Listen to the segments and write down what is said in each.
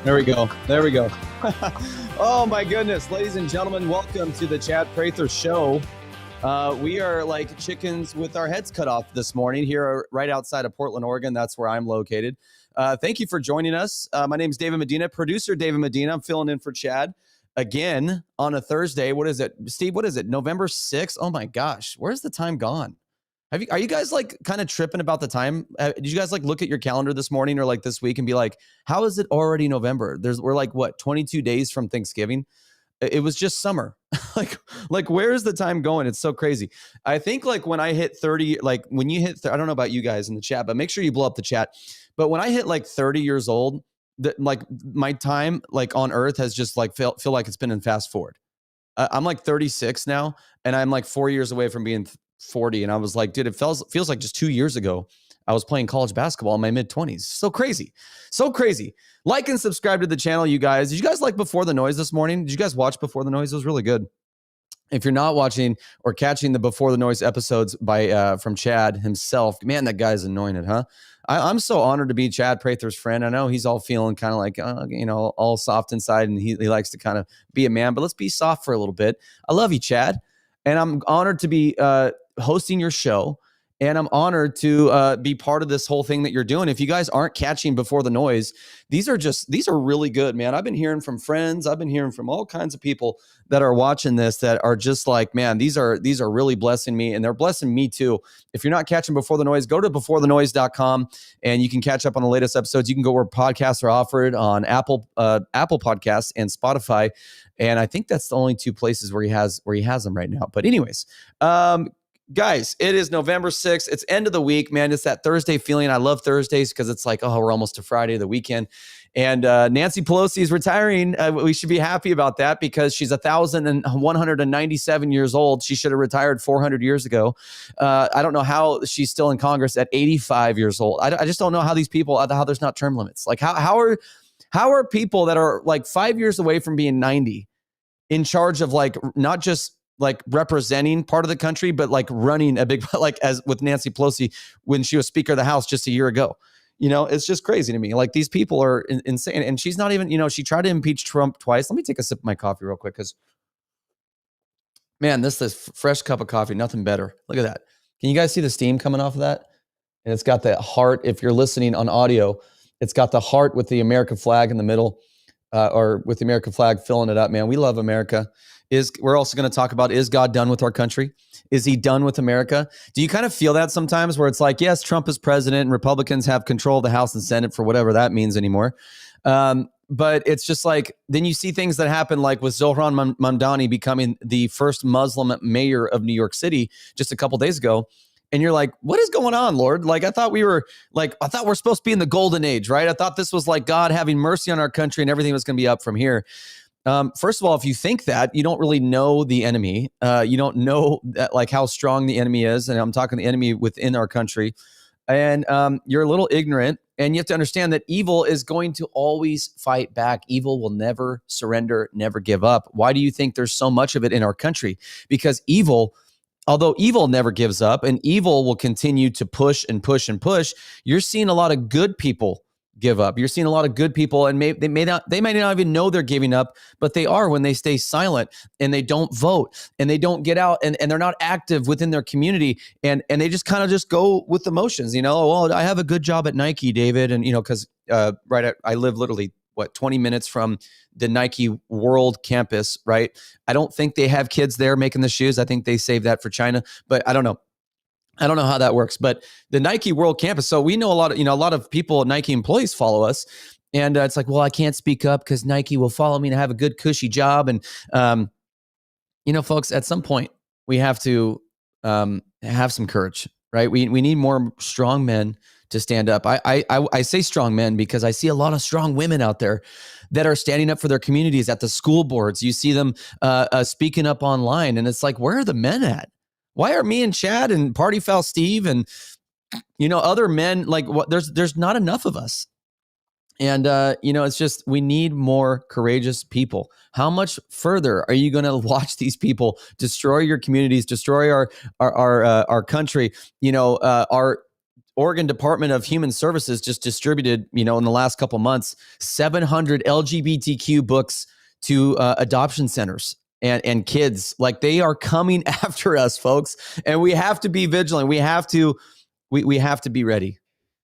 There we go. There we go. Oh my goodness, ladies and gentlemen, welcome to the Chad Prather Show. We are like chickens with our heads cut off this morning here right outside of Portland, Oregon. That's where I'm located. Thank you for joining us. My name is David Medina, producer David Medina. I'm filling in for Chad again on a Thursday. What is it, Steve? What is it? November 6th? Oh my gosh, where's the time gone? Are you guys like kind of tripping about the time? Did you guys like look at your calendar this morning or like this week and be like, how is it already November? We're like, what, 22 days from Thanksgiving? It was just summer. like where's the time going? It's so crazy. I think like when I hit 30, like when you hit, I don't know about you guys in the chat, but make sure you blow up the chat. But when I hit like 30 years old, that like my time like on earth has just like feel like it's been in fast forward. I'm like 36 now and I'm like 4 years away from being 40. And I was like, dude, it feels like just 2 years ago I was playing college basketball in my mid-20s. So crazy. So crazy. Like and subscribe to the channel, you guys. Did you guys like Before the Noise this morning? Did you guys watch Before the Noise? It was really good. If you're not watching or catching the Before the Noise episodes by from Chad himself, man, that guy's anointed, huh? I'm so honored to be Chad Prather's friend. I know he's all feeling kind of like, all soft inside, and he likes to kind of be a man, but let's be soft for a little bit. I love you, Chad. And I'm honored to be hosting your show. And I'm honored to be part of this whole thing that you're doing. If you guys aren't catching Before the Noise, these are really good, man. I've been hearing from friends. I've been hearing from all kinds of people that are watching this that are just like, man, these are really blessing me, and they're blessing me too. If you're not catching Before the Noise, go to beforethenoise.com and you can catch up on the latest episodes. You can go where podcasts are offered on Apple Podcasts and Spotify. And I think that's the only two places where he has them right now. But anyways, guys, it is November 6th. It's end of the week, man. It's that Thursday feeling. I love Thursdays because it's like, oh, we're almost to Friday, the weekend. And Nancy Pelosi is retiring. We should be happy about that because she's 1,197 years old. She should have retired 400 years ago. I don't know how she's still in Congress at 85 years old. I just don't know how these people, how there's not term limits. Like how are people that are like 5 years away from being 90 in charge of like not just like representing part of the country, but like running a big, like as with Nancy Pelosi when she was Speaker of the House just a year ago. It's just crazy to me. Like these people are insane. And she's not even, she tried to impeach Trump twice. Let me take a sip of my coffee real quick because, man, this fresh cup of coffee, nothing better. Look at that. Can you guys see the steam coming off of that? And it's got the heart. If you're listening on audio, it's got the heart with the American flag in the middle, or with the American flag filling it up, man. We love America. We're also going to talk about, is God done with our country? Is he done with America? Do you kind of feel that sometimes where it's like, yes, Trump is president and Republicans have control of the House and Senate for whatever that means anymore. But it's just like, then you see things that happen like with Zohran Mamdani becoming the first Muslim mayor of New York City just a couple days ago. And you're like, what is going on, Lord? Like, I thought we're supposed to be in the golden age, right? I thought this was like God having mercy on our country and everything was going to be up from here. First of all, if you think that, you don't really know the enemy. You don't know that, like how strong the enemy is. And I'm talking the enemy within our country. And you're a little ignorant. And you have to understand that evil is going to always fight back. Evil will never surrender, never give up. Why do you think there's so much of it in our country? Because although evil never gives up and evil will continue to push and push and push, you're seeing a lot of good people give up. You're seeing a lot of good people, and they may not even know they're giving up, but they are when they stay silent and they don't vote and they don't get out and they're not active within their community and they just kind of just go with the motions. Well, I have a good job at Nike, David, and because I live literally 20 minutes from the Nike World Campus, right? I don't think they have kids there making the shoes. I think they save that for China, but I don't know. I don't know how that works, but the Nike World Campus. So we know a lot of people, Nike employees follow us, and it's like, well, I can't speak up because Nike will follow me to have a good cushy job. And folks, at some point we have to have some courage, right? We need more strong men to stand up. I say strong men because I see a lot of strong women out there that are standing up for their communities at the school boards. You see them speaking up online, and it's like, where are the men at? Why are me and Chad and Party Foul Steve and other men like what? There's not enough of us, and it's just we need more courageous people. How much further are you going to watch these people destroy your communities, destroy our country? Oregon Department of Human Services just distributed, in the last couple months, 700 LGBTQ books to adoption centers and kids. Like, they are coming after us, folks, and we have to be vigilant. We have to be ready,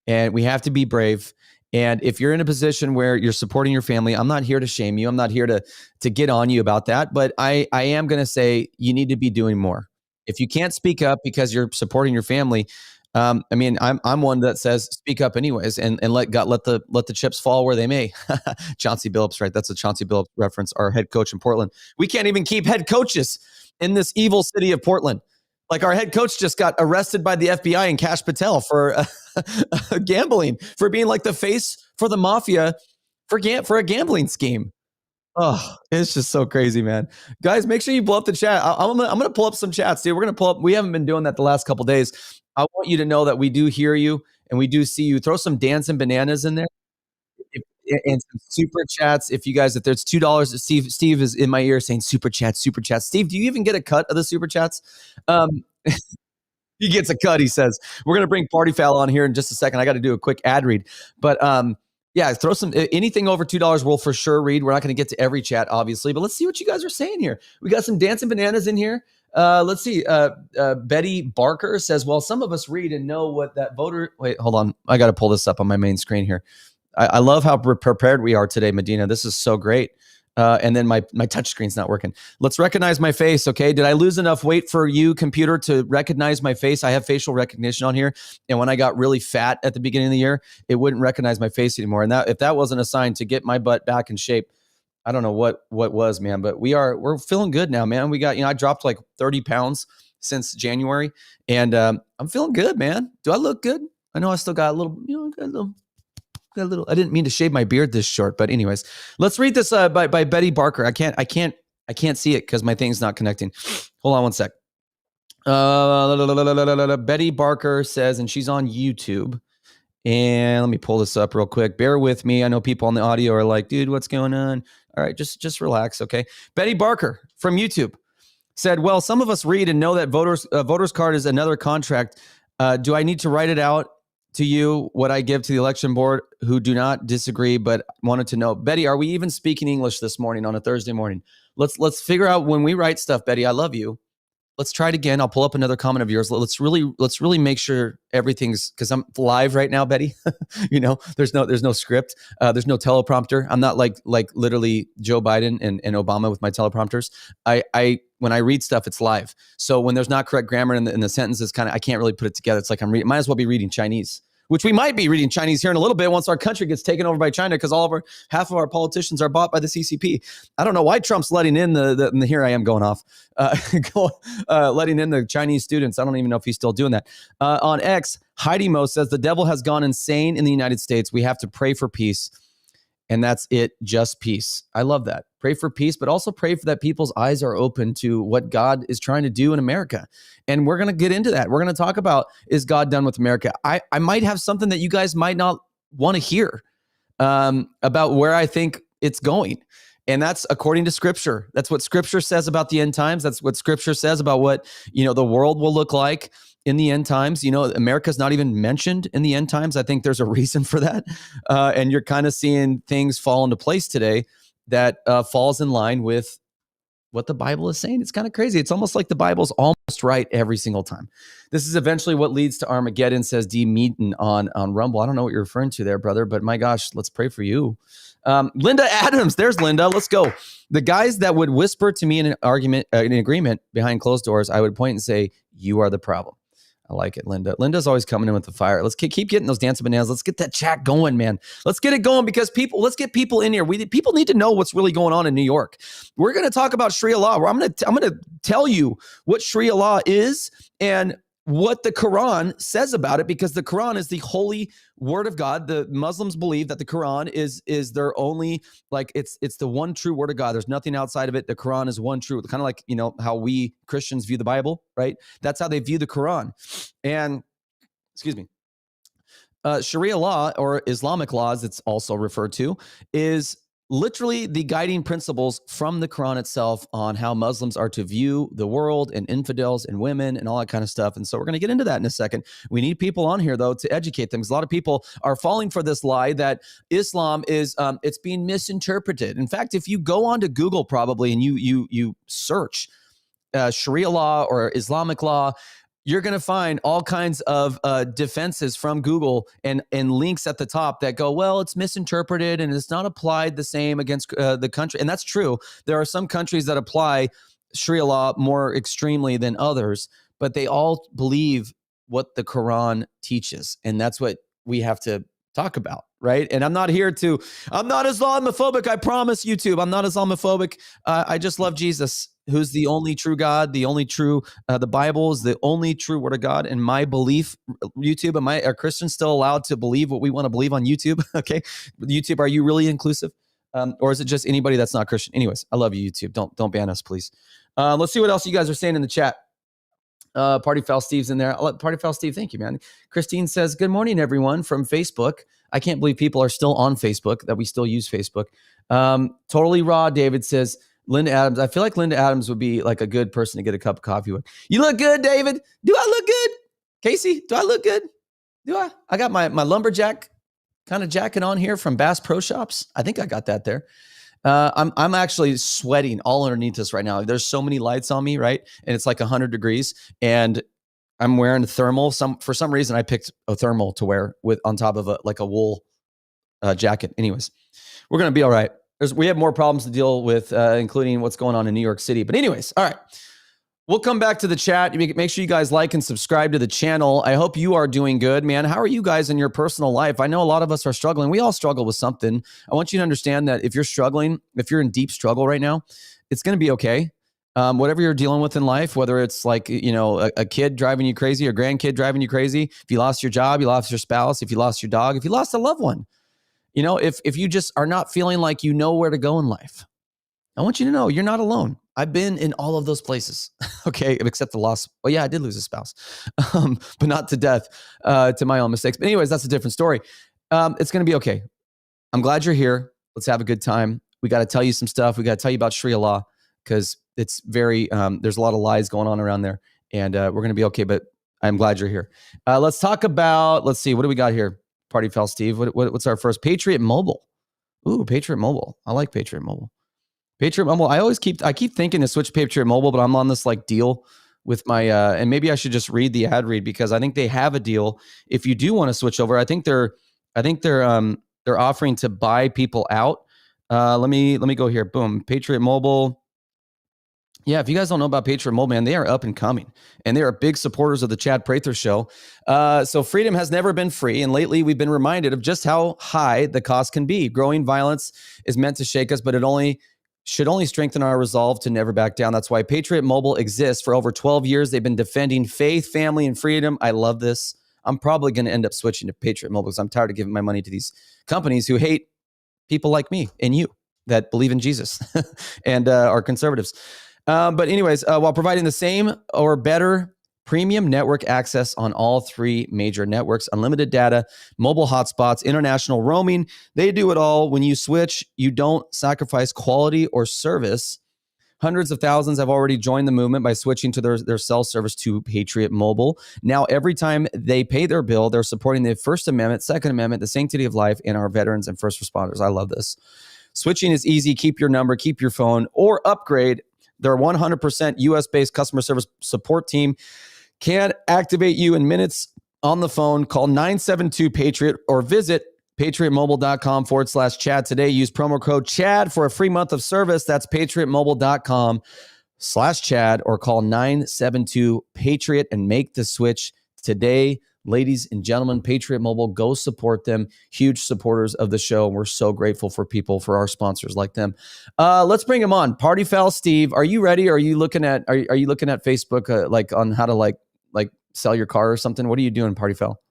and we have to be brave. And if you're in a position where you're supporting your family, I'm not here to shame you. I'm not here to get on you about that. But I am going to say you need to be doing more. If you can't speak up because you're supporting your family, I'm one that says speak up anyways, and let the chips fall where they may. Chauncey Billups, right? That's a Chauncey Billups reference. Our head coach in Portland. We can't even keep head coaches in this evil city of Portland. Like, our head coach just got arrested by the FBI and Cash Patel for gambling, for being like the face for the mafia for a gambling scheme. Oh, it's just so crazy, man. Guys, make sure you blow up the chat. I'm gonna pull up some chats, dude. We're gonna pull up. We haven't been doing that the last couple days. I want you to know that we do hear you and we do see you. Throw some dancing bananas in there. And some super chats. If you guys, if there's $2, Steve is in my ear saying super chat, super chat. Steve, do you even get a cut of the super chats? He gets a cut. He says, we're going to bring Party Foul on here in just a second. I got to do a quick ad read, but yeah, throw some, anything over $2 we'll for sure read. We're not going to get to every chat, obviously, but let's see what you guys are saying here. We got some dancing bananas in here. Let's see. Betty Barker says, well, some of us read and know what that voter, wait, hold on. I got to pull this up on my main screen here. I love how prepared we are today, Medina. This is so great. And then my touch screen's not working. Let's recognize my face, okay? Did I lose enough weight for you, computer, to recognize my face? I have facial recognition on here. And when I got really fat at the beginning of the year, it wouldn't recognize my face anymore. And that, if that wasn't a sign to get my butt back in shape, I don't know what was, man. But we're feeling good now, man. We got, I dropped like 30 pounds since January. And I'm feeling good, man. Do I look good? I know I still got a little, got a little. I didn't mean to shave my beard this short, but anyways, let's read this by Betty Barker. I can't see it because my thing's not connecting. Hold on one sec. Betty Barker says, and she's on YouTube. And let me pull this up real quick. Bear with me. I know people on the audio are like, dude, what's going on? All right, just relax, okay? Betty Barker from YouTube said, well, some of us read and know that voters card is another contract. Do I need to write it out to you what I give to the election board, who do not disagree, but wanted to know, Betty, are we even speaking English this morning on a Thursday morning? Let's figure out when we write stuff, Betty. I love you. Let's try it again. I'll pull up another comment of yours. Let's really make sure everything's, because I'm live right now, Betty. There's no script. There's no teleprompter. I'm not like literally Joe Biden and Obama with my teleprompters. When I read stuff, it's live. So when there's not correct grammar in the sentences, I can't really put it together. It's like might as well be reading Chinese, which we might be reading Chinese here in a little bit once our country gets taken over by China, because half of our politicians are bought by the CCP. I don't know why Trump's letting in the here I am going off, letting in the Chinese students. I don't even know if he's still doing that. On X, Heidi Mo says, the devil has gone insane in the United States. We have to pray for peace. And that's it, just peace. I love that. Pray for peace, but also pray for that people's eyes are open to what God is trying to do in America. And we're going to get into that. We're going to talk about, is God done with America? I might have something that you guys might not want to hear about where I think it's going. And that's according to Scripture. That's what Scripture says about the end times. That's what Scripture says about what, the world will look like in the end times. America's not even mentioned in the end times. I think there's a reason for that. And you're kind of seeing things fall into place today that falls in line with what the Bible is saying. It's kind of crazy. It's almost like the Bible's almost right every single time. This is eventually what leads to Armageddon, says D. Meaton on Rumble. I don't know what you're referring to there, brother, but my gosh, let's pray for you. Linda Adams, there's Linda. Let's go. The guys that would whisper to me in an argument, in agreement behind closed doors, I would point and say, you are the problem. I like it, Linda. Linda's always coming in with the fire. Let's keep getting those dancing bananas. Let's get that chat going, man. Let's get it going, because let's get people in here. People need to know what's really going on in New York. We're going to talk about Sharia law. I'm going to tell you what Sharia law is and what the Quran says about it, because the Quran is the holy word of God. The Muslims believe that the Quran is their only, it's the one true word of God. There's nothing outside of it. The Quran is one true, kind of like, how we Christians view the Bible, right? That's how they view the Quran. And excuse me, Sharia law, or Islamic law, as it's also referred to, is literally the guiding principles from the Quran itself on how Muslims are to view the world and infidels and women and all that kind of stuff. And so we're going to get into that in a second. We need people on here, though, to educate them, because a lot of people are falling for this lie that Islam is it's being misinterpreted. In fact, if you go onto Google probably and you search Sharia law or Islamic law, you're going to find all kinds of defenses from Google and links at the top that go, well, it's misinterpreted and it's not applied the same against the country. And that's true. There are some countries that apply Sharia law more extremely than others, but they all believe what the Quran teaches. And that's what we have to talk about, right? And I'm not Islamophobic. I promise, YouTube. I'm not Islamophobic. I just love Jesus, who's the only true God, the only true, the Bible is the only true word of God. And my belief, YouTube, are Christians still allowed to believe what we want to believe on YouTube? Okay. YouTube, are you really inclusive? Or is it just anybody that's not Christian? Anyways, I love you, YouTube. Don't ban us, please. Let's see what else you guys are saying in the chat. Party Foul Steve's in there. Party Foul Steve, thank you, man. Christine says, good morning, everyone, from Facebook. I can't believe people are still on Facebook, that we still use Facebook. Totally Raw, David says, Linda Adams. I feel like Linda Adams would be like a good person to get a cup of coffee with. You look good, David. Do I look good? Casey, do I look good? Do I? I got my lumberjack kind of jacket on here from Bass Pro Shops. I think I got that there. I'm actually sweating all underneath this right now. There's so many lights on me, right? And it's like 100 degrees, and I'm wearing thermal. For some reason, I picked a thermal to wear with on top of a wool jacket. Anyways, we're gonna be all right. We have more problems to deal with, including what's going on in New York City. But anyways, all right. We'll come back to the chat. Make sure you guys like and subscribe to the channel. I hope you are doing good, man. How are you guys in your personal life? I know a lot of us are struggling. We all struggle with something. I want you to understand that if you're struggling, if you're in deep struggle right now, it's going to be okay. Whatever you're dealing with in life, whether it's like, a kid driving you crazy or grandkid driving you crazy, if you lost your job, you lost your spouse, if you lost your dog, if you lost a loved one, if you just are not feeling like you know where to go in life, I want you to know you're not alone. I've been in all of those places, okay, except the loss. Well, yeah, I did lose a spouse, but not to death, to my own mistakes. But anyways, that's a different story. It's going to be okay. I'm glad you're here. Let's have a good time. We got to tell you some stuff. We got to tell you about Sharia law because it's very, there's a lot of lies going on around there, and we're going to be okay, but I'm glad you're here. Let's talk about, let's see, what do we got here? Party Foul Steve, what's our first? Patriot Mobile. Ooh, Patriot Mobile. I like Patriot Mobile. Patriot Mobile. I keep thinking to switch Patriot Mobile, but I'm on this like deal with my and maybe I should just read the ad read because I think they have a deal. If you do want to switch over, I think they're offering to buy people out. Let me go here. Boom. Patriot Mobile. Yeah, if you guys don't know about Patriot Mobile, man, they are up and coming, and they are big supporters of the Chad Prather Show. So freedom has never been free, and lately we've been reminded of just how high the cost can be. Growing violence is meant to shake us, but it should only strengthen our resolve to never back down. That's why Patriot Mobile exists. For over 12 years, they've been defending faith, family, and freedom. I love this. I'm probably going to end up switching to Patriot Mobile because I'm tired of giving my money to these companies who hate people like me and you that believe in Jesus and are conservatives. But anyways, while providing the same or better premium network access on all three major networks, unlimited data, mobile hotspots, international roaming, they do it all. When you switch, you don't sacrifice quality or service. Hundreds of thousands have already joined the movement by switching to their cell service to Patriot Mobile. Now, every time they pay their bill, they're supporting the First Amendment, Second Amendment, the sanctity of life, and our veterans and first responders. I love this. Switching is easy. Keep your number, keep your phone, or upgrade. Their 100% US-based customer service support team can activate you in minutes on the phone. Call 972-PATRIOT or visit patriotmobile.com/Chad today. Use promo code Chad for a free month of service. That's patriotmobile.com/Chad or call 972-PATRIOT and make the switch today. Ladies and gentlemen, Patriot Mobile, go support them. Huge supporters of the show. We're so grateful for our sponsors like them. Let's bring them on. Party Foul Steve, are you ready? Are you looking at Facebook like on how to like sell your car or something? What are you doing, Party Foul?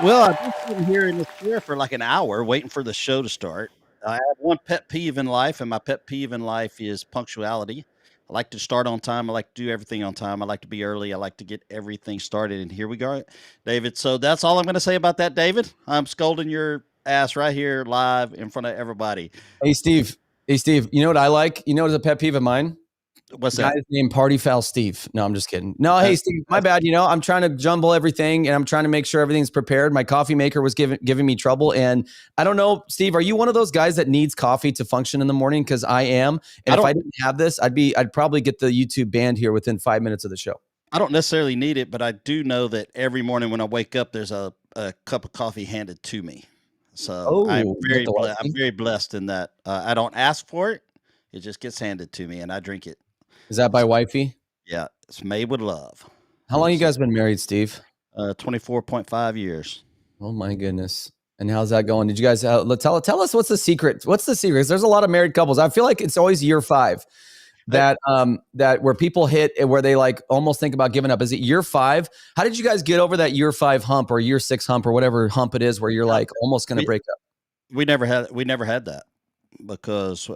Well, I've been sitting here in this chair for like an hour waiting for the show to start. I have one pet peeve in life, and my pet peeve in life is punctuality. I like to start on time. I like to do everything on time. I like to be early. I like to get everything started. And here we go, David. So that's all I'm going to say about that, David. I'm scolding your ass right here live in front of everybody. Hey, Steve. Hey, Steve. You know what I like? You know what's a pet peeve of mine? What's Guys that? named Party Foul Steve. No, I'm just kidding. No, hey, That's Steve, my that's bad. I'm trying to jumble everything and I'm trying to make sure everything's prepared. My coffee maker was giving me trouble. And I don't know, Steve, are you one of those guys that needs coffee to function in the morning? Because I am. And I if I don't didn't have this, I'd probably get the YouTube banned here within 5 minutes of the show. I don't necessarily need it, but I do know that every morning when I wake up, there's a cup of coffee handed to me. So Oh, you got the I'm wifey? very blessed in that I don't ask for it; it just gets handed to me, and I drink it. Is that by So, wifey? yeah, it's made with love. How long you So guys been married, Steve? 24.5 years. Oh my goodness. And how's that going? Did you guys tell us what's the secret? What's the secret? 'Cause there's a lot of married couples. I feel like it's always year 5 Uh, that where people hit where they like almost think about giving up. Is it year 5? How did you guys get over that year 5 hump or year 6 hump or whatever hump it is where you're like almost going to we break up? we never had that because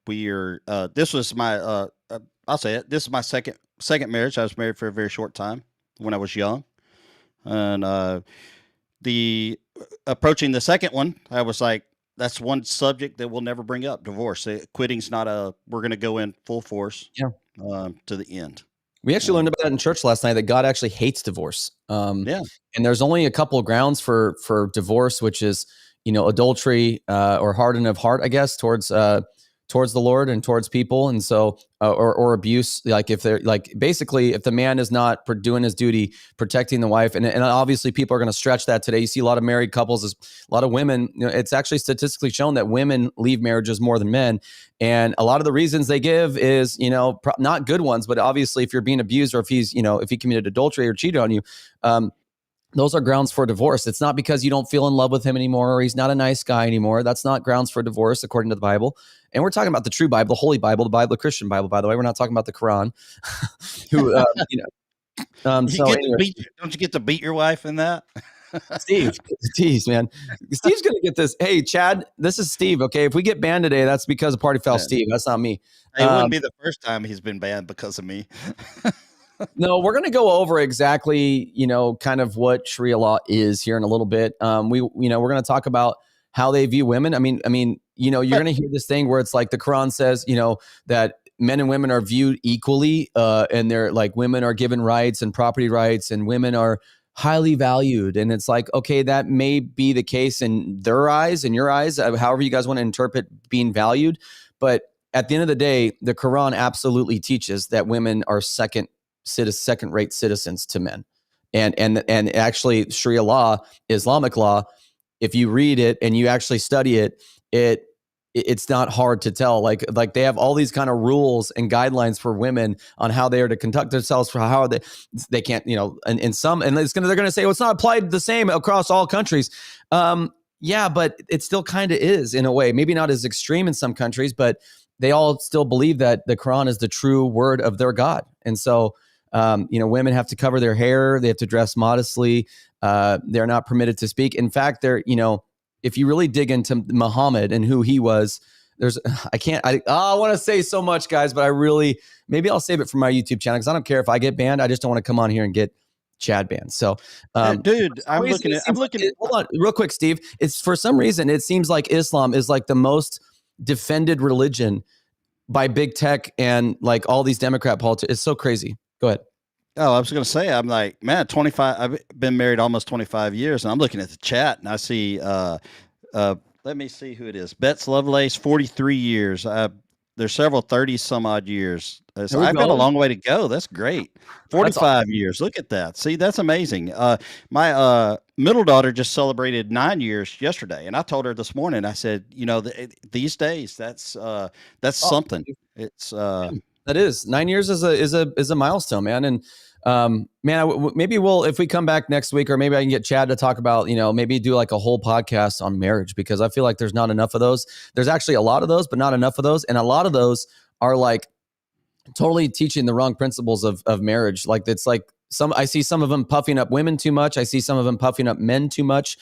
we are. This was my. I'll say it. This is my second marriage. I was married for a very short time when I was young, and the approaching the second one, I was like, that's one subject that we'll never bring up. Divorce. Quitting's not a. We're going to go in full force. Yeah. To the end. We actually learned about that in church last night that God actually hates divorce. Yeah. And there's only a couple of grounds for divorce, which is adultery or harden of heart, I guess, towards the Lord and towards people, and so or abuse. Like if they're like basically if the man is not doing his duty, protecting the wife, and obviously people are going to stretch that today. You see a lot of married couples, a lot of women. It's actually statistically shown that women leave marriages more than men. And a lot of the reasons they give is, not good ones, but obviously if you're being abused or if if he committed adultery or cheated on you, those are grounds for divorce. It's not because you don't feel in love with him anymore or he's not a nice guy anymore. That's not grounds for divorce according to the Bible. And we're talking about the true Bible, the Holy Bible, the Christian Bible, by the way. We're not talking about the Quran. You get to beat. Don't you get to beat your wife in that? Steve, geez, man. Steve's going to get this. Hey, Chad, this is Steve. Okay. If we get banned today, that's because of Party Foul Yeah. Steve. That's not me. It wouldn't be the first time he's been banned because of me. No, we're going to go over exactly, kind of what Sharia law is here in a little bit. We're going to talk about how they view women. I mean, you're going to hear this thing where it's like the Quran says, that men and women are viewed equally, and they're like women are given rights and property rights, and women are highly valued. And it's like, okay, that may be the case in their eyes, in your eyes, however you guys want to interpret being valued. But at the end of the day, the Quran absolutely teaches that women are second-rate citizens to men. And actually Sharia law, Islamic law, if you read it and you actually study it, it's not hard to tell. Like they have all these kind of rules and guidelines for women on how they are to conduct themselves, for how they can't, and in some, and they're going to say, well, it's not applied the same across all countries. Yeah, but it still kind of is in a way, maybe not as extreme in some countries, but they all still believe that the Quran is the true word of their God. And so, women have to cover their hair. They have to dress modestly. They're not permitted to speak. In fact, if you really dig into Muhammad and who he was, I want to say so much, guys, but maybe I'll save it for my YouTube channel because I don't care if I get banned. I just don't want to come on here and get Chad banned. So, dude, I'm looking. Hold on, real quick, Steve. It's for some reason it seems like Islam is like the most defended religion by big tech and like all these Democrat politics. It's so crazy. Go ahead. Oh, I was going to say, I'm like, man, 25. I've been married almost 25 years, and I'm looking at the chat, and I see. Let me see who it is. Betts Lovelace, 43 years. There's several 30 some odd years. So I've got a long way to go. That's great. 45 years. Look at that. See, that's amazing. My middle daughter just celebrated 9 years yesterday, and I told her this morning. I said, these days, that's something. It's that is 9 years is a milestone, man. And man, maybe if we come back next week, or maybe I can get Chad to talk about, maybe do like a whole podcast on marriage, because I feel like there's not enough of those. There's actually a lot of those, but not enough of those. And a lot of those are like totally teaching the wrong principles of marriage. Like it's like I see some of them puffing up women too much. I see some of them puffing up men too much.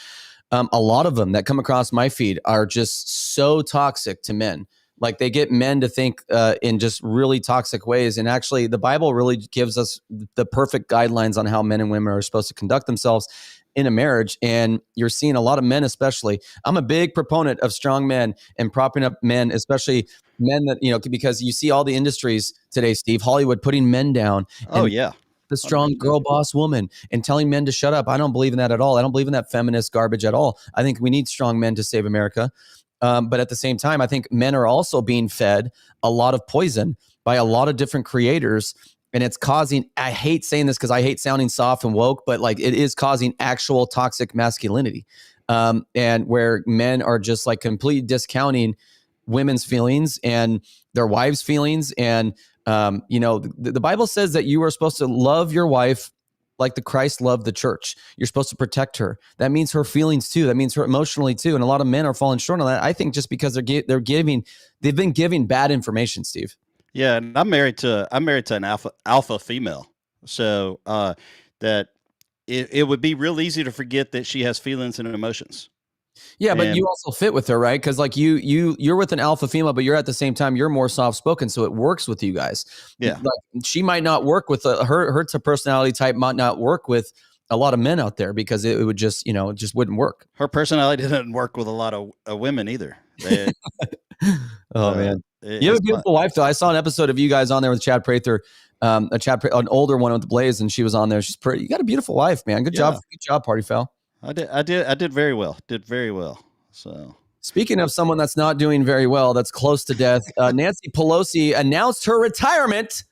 A lot of them that come across my feed are just so toxic to men. Like they get men to think in just really toxic ways. And actually the Bible really gives us the perfect guidelines on how men and women are supposed to conduct themselves. in a marriage. And you're seeing a lot of men, especially. I'm a big proponent of strong men and propping up men, especially men that, because you see all the industries today, Steve, Hollywood putting men down. Oh, and yeah. the strong 100%. girl boss woman and telling men to shut up. I don't believe in that at all. I don't believe in that feminist garbage at all. I think we need strong men to save America. But at the same time, I think men are also being fed a lot of poison by a lot of different creators. And it's causing, I hate saying this because I hate sounding soft and woke, but like it is causing actual toxic masculinity. And where men are just like completely discounting women's feelings and their wives' feelings. And, the Bible says that you are supposed to love your wife like the Christ loved the church. You're supposed to protect her. That means her feelings too. That means her emotionally too. And a lot of men are falling short on that. I think just because they've been giving bad information, Steve. Yeah, and I'm married to an alpha female, so that it would be real easy to forget that she has feelings and emotions. Yeah, but you also fit with her, right? Because like you're with an alpha female, but you're at the same time you're more soft spoken, so it works with you guys. Yeah, like she might not work with her personality type might not work with a lot of men out there because it would just it just wouldn't work. Her personality didn't work with a lot of women either. Oh man, you have a beautiful wife though. I saw an episode of you guys on there with Chad Prather, an older one with the Blaze, and she was on there. She's pretty. You got a beautiful wife, man. Good job, party foul. I did very well. Did very well. So speaking of someone that's not doing very well, that's close to death, Nancy Pelosi announced her retirement.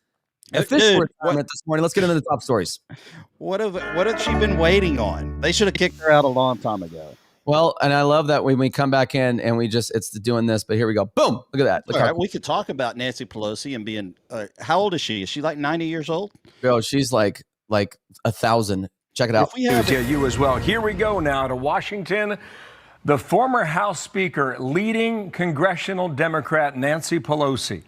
Official retirement this morning. Let's get into the top stories. What have she been waiting on? They should have kicked her out a long time ago. Well, and I love that when we come back in and it's doing this, but here we go. Boom. Look at that. Look all right, we could talk about Nancy Pelosi and being, how old is she? Is she like 90 years old? Bro, she's like 1,000. Check it out. If we have you as well. Here we go now to Washington. The former House Speaker, leading congressional Democrat Nancy Pelosi,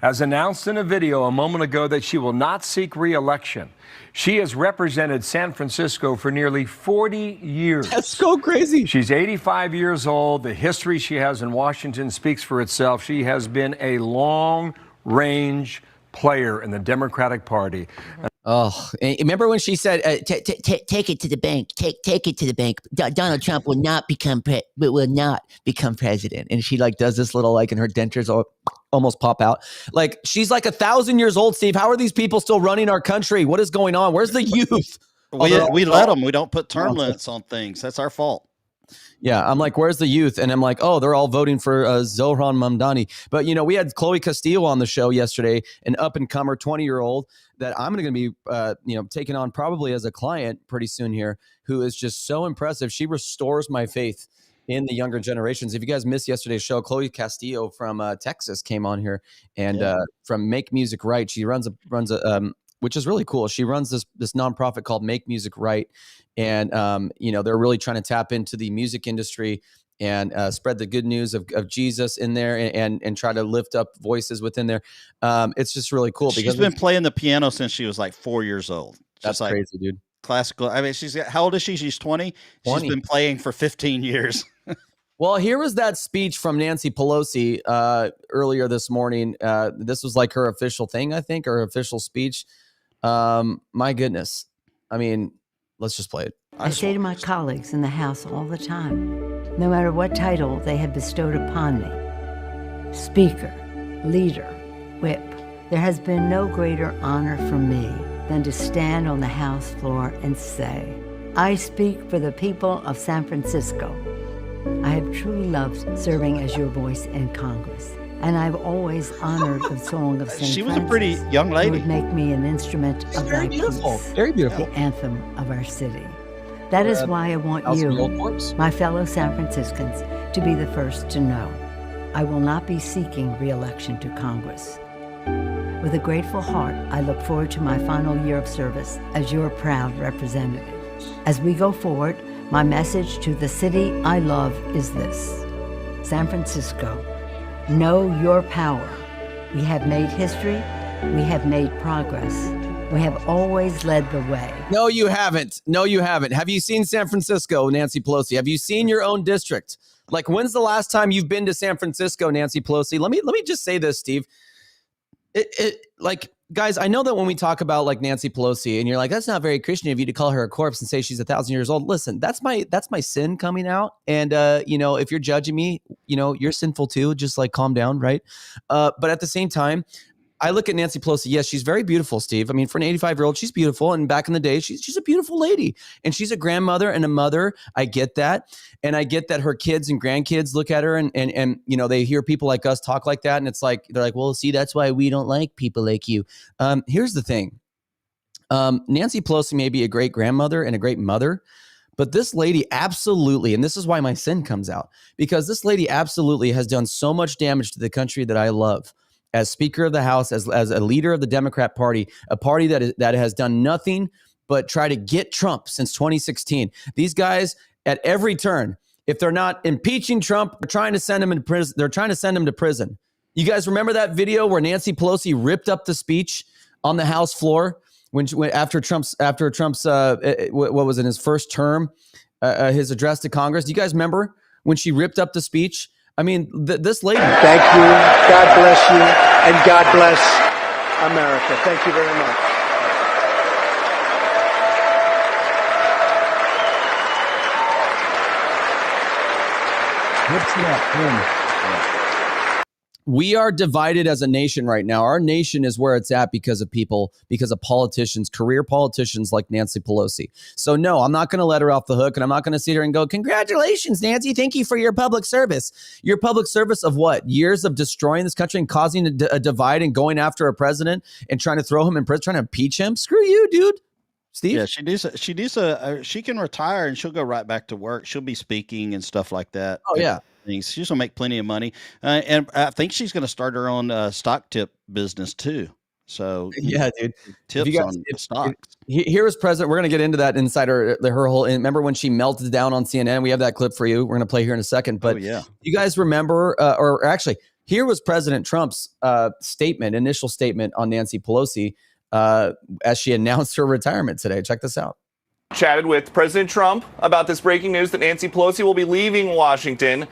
has announced in a video a moment ago that she will not seek re-election. She has represented San Francisco for nearly 40 years. That's so crazy. She's 85 years old. The history she has in Washington speaks for itself. She has been a long-range player in the Democratic Party. Oh, remember when she said, "Take it to the bank. Take it to the bank. Donald Trump will not become president." And she like does this little and her dentures almost pop out. Like she's like 1,000 years old. Steve, how are these people still running our country? What is going on? Where's the youth? We let them. We don't put term limits on things. That's our fault. Yeah, I'm like, where's the youth? And I'm like, oh, they're all voting for Zohran Mamdani. But, we had Chloe Castillo on the show yesterday, an up-and-comer 20-year-old that I'm going to be, taking on probably as a client pretty soon here, who is just so impressive. She restores my faith in the younger generations. If you guys missed yesterday's show, Chloe Castillo from Texas came on here and from Make Music Right. She runs a which is really cool. She runs this nonprofit called Make Music Right. And, they're really trying to tap into the music industry and spread the good news of Jesus in there and try to lift up voices within there. It's just really cool. She's been playing the piano since she was like 4 years old. That's like crazy, dude. Classical. I mean, how old is she? She's 20. She's been playing for 15 years. Well, here was that speech from Nancy Pelosi earlier this morning. This was like her official thing, I think, her official speech. My goodness. I mean, let's just play it. I say to my colleagues in the House all the time, no matter what title they have bestowed upon me, Speaker, Leader, Whip, there has been no greater honor for me than to stand on the House floor and say, I speak for the people of San Francisco. I have truly loved serving as your voice in Congress. And I've always honored the song of St. She was Francis, a pretty young lady. Who would make me an instrument of thy peace. Very beautiful. The anthem of our city. That is why I want you, my fellow San Franciscans, to be the first to know. I will not be seeking re-election to Congress. With a grateful heart, I look forward to my final year of service as your proud representative. As we go forward, my message to the city I love is this. San Francisco, know your power. We have made history. We have made progress. We have always led the way. No, you haven't. No, you haven't. Have you seen San Francisco, Nancy Pelosi? Have you seen your own district? Like, when's the last time you've been to San Francisco, Nancy Pelosi? Let me just say this, Steve. Like, guys, I know that when we talk about like Nancy Pelosi and you're like, that's not very Christian of you to call her a corpse and say she's 1,000 years old. Listen, that's my sin coming out. And, if you're judging me, you're sinful too. Just like calm down. Right. But at the same time, I look at Nancy Pelosi. Yes, she's very beautiful, Steve. I mean, for an 85-year-old, she's beautiful. And back in the day, she's a beautiful lady. And she's a grandmother and a mother. I get that. And I get that her kids and grandkids look at her and they hear people like us talk like that. And it's like, they're like, well, see, that's why we don't like people like you. Here's the thing. Nancy Pelosi may be a great grandmother and a great mother, but this lady absolutely, and this is why my sin comes out, because this lady absolutely has done so much damage to the country that I love. As Speaker of the House, as a leader of the Democrat Party, a party that has done nothing but try to get Trump since 2016. These guys at every turn, if they're not impeaching Trump, they're trying to send him in prison. They're trying to send him to prison. You guys remember that video where Nancy Pelosi ripped up the speech on the House floor after Trump's what was it, his first term, his address to Congress? Do you guys remember when she ripped up the speech? I mean, this lady. Thank you. God bless you. And God bless America. Thank you very much. We are divided as a nation right now. Our nation is where it's at because of politicians, career politicians like Nancy Pelosi. So no, I'm not going to let her off the hook, and I'm not going to sit here and go, congratulations, Nancy. Thank you for your public service. Your public service of what? Years of destroying this country and causing a divide and going after a president and trying to throw him in prison, trying to impeach him? Screw you, dude. Steve? Yeah, she can retire and she'll go right back to work. She'll be speaking and stuff like that. Oh, yeah. She's gonna make plenty of money, and I think she's gonna start her own stock tip business too. So yeah, dude, tips on stocks. Here is President. We're gonna get into that inside her whole. Remember when she melted down on CNN? We have that clip for you. We're gonna play here in a second. But yeah, you guys remember, or actually, here was President Trump's initial statement on Nancy Pelosi as she announced her retirement today. Check this out. Chatted with President Trump about this breaking news that Nancy Pelosi will be leaving Washington.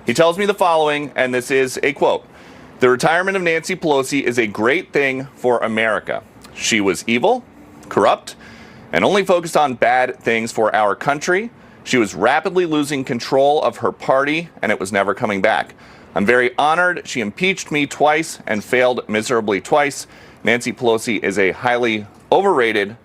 He tells me the following, and this is a quote. The retirement of Nancy Pelosi is a great thing for America. She was evil, corrupt, and only focused on bad things for our country. She was rapidly losing control of her party, and it was never coming back. I'm very honored. She impeached me twice and failed miserably twice. Nancy Pelosi is a highly overrated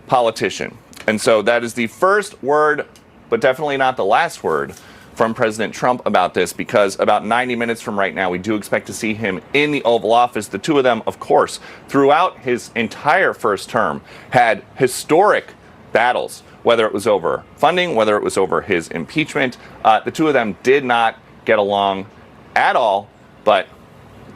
politician. And so that is the first word, but definitely not the last word, from President Trump about this, because about 90 minutes from right now, we do expect to see him in the Oval Office. The two of them, of course, throughout his entire first term, had historic battles, whether it was over funding, whether it was over his impeachment. The two of them did not get along at all, but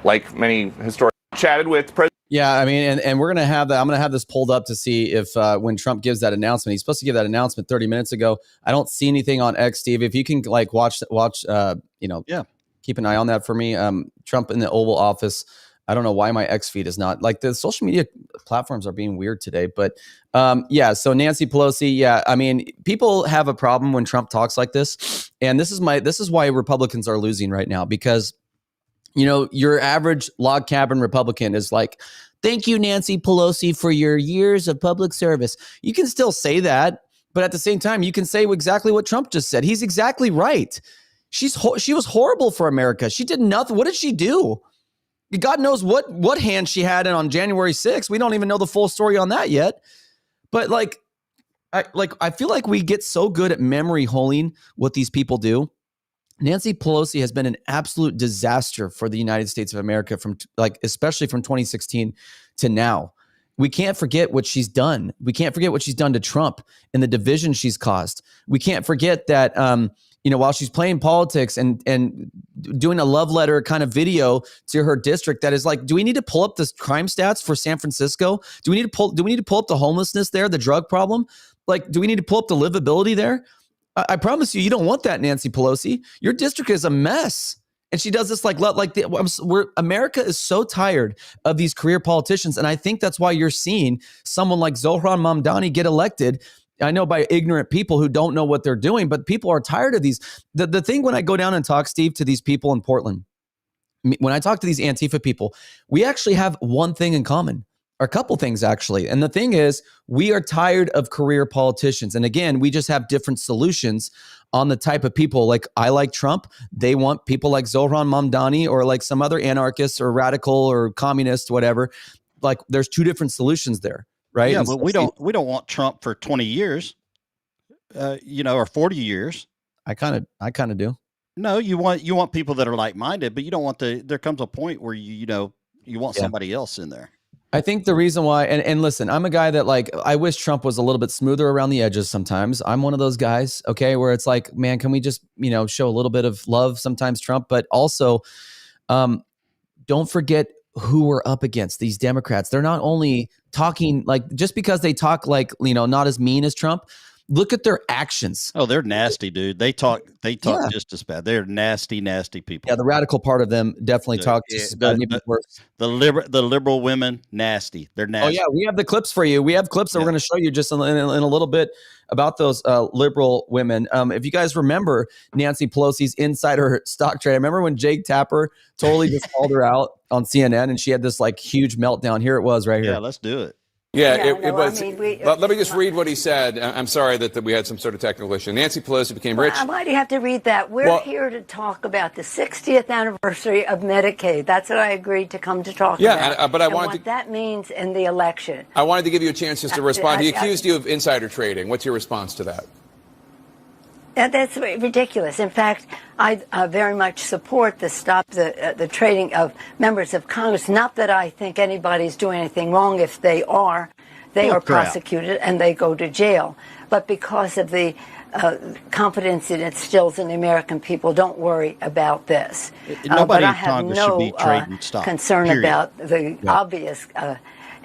like many historians, chatted with President. Yeah, I mean, and we're gonna have that. I'm gonna have this pulled up to see if when Trump gives that announcement, he's supposed to give that announcement 30 minutes ago. I don't see anything on X, Steve. If you can like watch, keep an eye on that for me. Trump in the Oval Office. I don't know why my X feed is not like the social media platforms are being weird today, but so Nancy Pelosi. Yeah, I mean, people have a problem when Trump talks like this, and this is why Republicans are losing right now, because your average log cabin Republican is like, thank you, Nancy Pelosi, for your years of public service. You can still say that, but at the same time, you can say exactly what Trump just said. He's exactly right. She was horrible for America. She did nothing. What did she do? God knows what hand she had in on January 6th. We don't even know the full story on that yet. But I feel like we get so good at memory holing what these people do. Nancy Pelosi has been an absolute disaster for the United States of America especially from 2016 to now. We can't forget what she's done. We can't forget what she's done to Trump and the division she's caused. We can't forget that, while she's playing politics and doing a love letter kind of video to her district, that is like, do we need to pull up the crime stats for San Francisco? Do we need to pull up the homelessness there, the drug problem? Like, do we need to pull up the livability there? I promise you don't want that, Nancy Pelosi. Your district is a mess. And she does this America is so tired of these career politicians. And I think that's why you're seeing someone like Zohran Mamdani get elected. I know by ignorant people who don't know what they're doing, but people are tired of these. The thing when I go down and talk, Steve, to these people in Portland, when I talk to these Antifa people, we actually have one thing in common, or a couple things actually. And the thing is, we are tired of career politicians. And again, we just have different solutions on the type of people. Like, I like Trump. They want people like Zohran Mamdani or like some other anarchist or radical or communist, whatever. Like, there's two different solutions there, right? Yeah, And but so we don't want Trump for 20 years, or 40 years. I kind of do. No, you want people that are like-minded, but you don't want there comes a point where you want somebody else in there. I think the reason why, and listen, I'm a guy that, like, I wish Trump was a little bit smoother around the edges sometimes. I'm one of those guys, okay, where it's like, man, can we just, show a little bit of love sometimes, Trump? But also, don't forget who we're up against. These Democrats, they're not only talking, like, just because they talk like, not as mean as Trump, look at their actions. Oh, they're nasty, dude. They talk just as bad. They're nasty, nasty people. Yeah, the radical part of them definitely talk just as bad, maybe worse. The liberal women, nasty. They're nasty. Oh yeah, we have the clips for you. We have clips that we're going to show you just in a little bit about those liberal women. If you guys remember Nancy Pelosi's insider stock trade, I remember when Jake Tapper totally just called her out on CNN, and she had this like huge meltdown. Here it was, right here. Yeah, let's do it. Yeah, it was. Let me just read what he said. I'm sorry that we had some sort of technical issue. Nancy Pelosi became rich. Why do you have to read that? We're here to talk about the 60th anniversary of Medicaid. That's what I agreed to come to talk about. But I wanted what that means in the election. I wanted to give you a chance just to respond. He accused you of insider trading. What's your response to that? That's ridiculous. In fact, I very much support the stop the trading of members of Congress. Not that I think anybody's doing anything wrong. If they are prosecuted and they go to jail. But because of the confidence it instills in the American people, don't worry about this. Nobody but I in have Congress no should be trading stock, concern period. about the obvious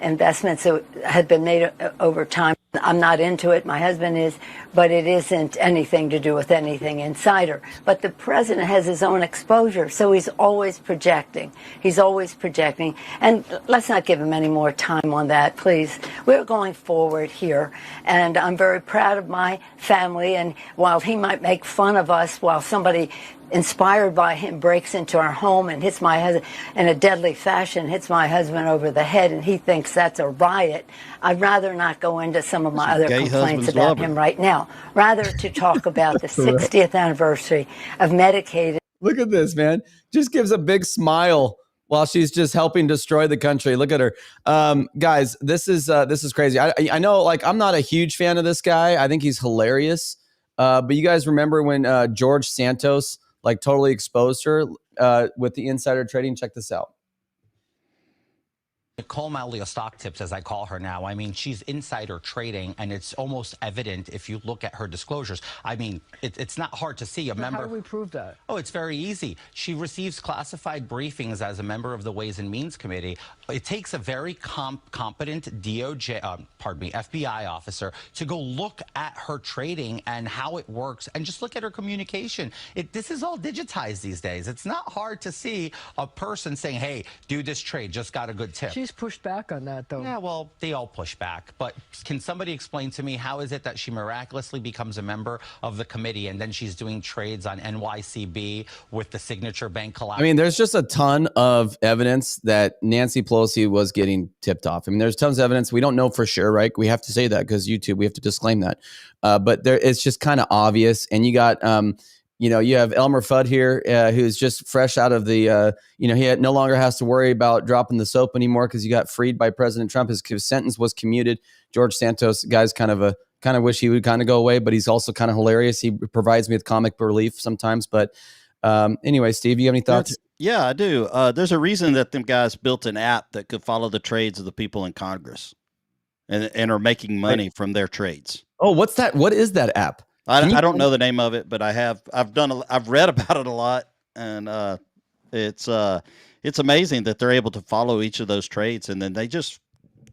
investments that had been made over time. I'm not into it. My husband is, but it isn't anything to do with anything insider. But the president has his own exposure, so he's always projecting. He's always projecting. And let's not give him any more time on that, please. We're going forward here, and I'm very proud of my family. And while he might make fun of us, while somebody inspired by him breaks into our home and hits my husband in a deadly fashion, hits my husband over the head, and he thinks that's a riot, I'd rather not go into some of my other complaints about him right now. Rather to talk about the 60th anniversary of Medicaid. Look at this, man. Just gives a big smile while she's just helping destroy the country. Look at her. Guys, this is crazy. I know, like, I'm not a huge fan of this guy. I think he's hilarious. But you guys remember when George Santos like totally exposed her with the insider trading? Check this out. Nicole Malio Stock Tips, as I call her now, I mean, she's insider trading, and it's almost evident if you look at her disclosures. I mean, it's not hard to see a member. How do we prove that? Oh, it's very easy. She receives classified briefings as a member of the Ways and Means Committee. It takes a very competent FBI officer to go look at her trading and how it works, and just look at her communication. This is all digitized these days. It's not hard to see a person saying, hey, do this trade, just got a good tip. She's pushed back on that, though. Yeah, well, they all push back. But can somebody explain to me, how is it that she miraculously becomes a member of the committee and then she's doing trades on NYCB with the Signature Bank collapse? I mean, there's just a ton of evidence that Nancy Pelosi was getting tipped off. I mean, there's tons of evidence. We don't know for sure, right? We have to say that because YouTube, we have to disclaim that. But it's just kind of obvious. And you got... you have Elmer Fudd here, who's just fresh out of the, he no longer has to worry about dropping the soap anymore because he got freed by President Trump. His sentence was commuted. George Santos, guys, kind of wish he would kind of go away, but he's also kind of hilarious. He provides me with comic relief sometimes. But anyway, Steve, you have any thoughts? Yeah, I do. There's a reason that them guys built an app that could follow the trades of the people in Congress and are making money from their trades. Oh, what's that? What is that app? I don't know the name of it, but I've read about it a lot, and it's amazing that they're able to follow each of those trades, and then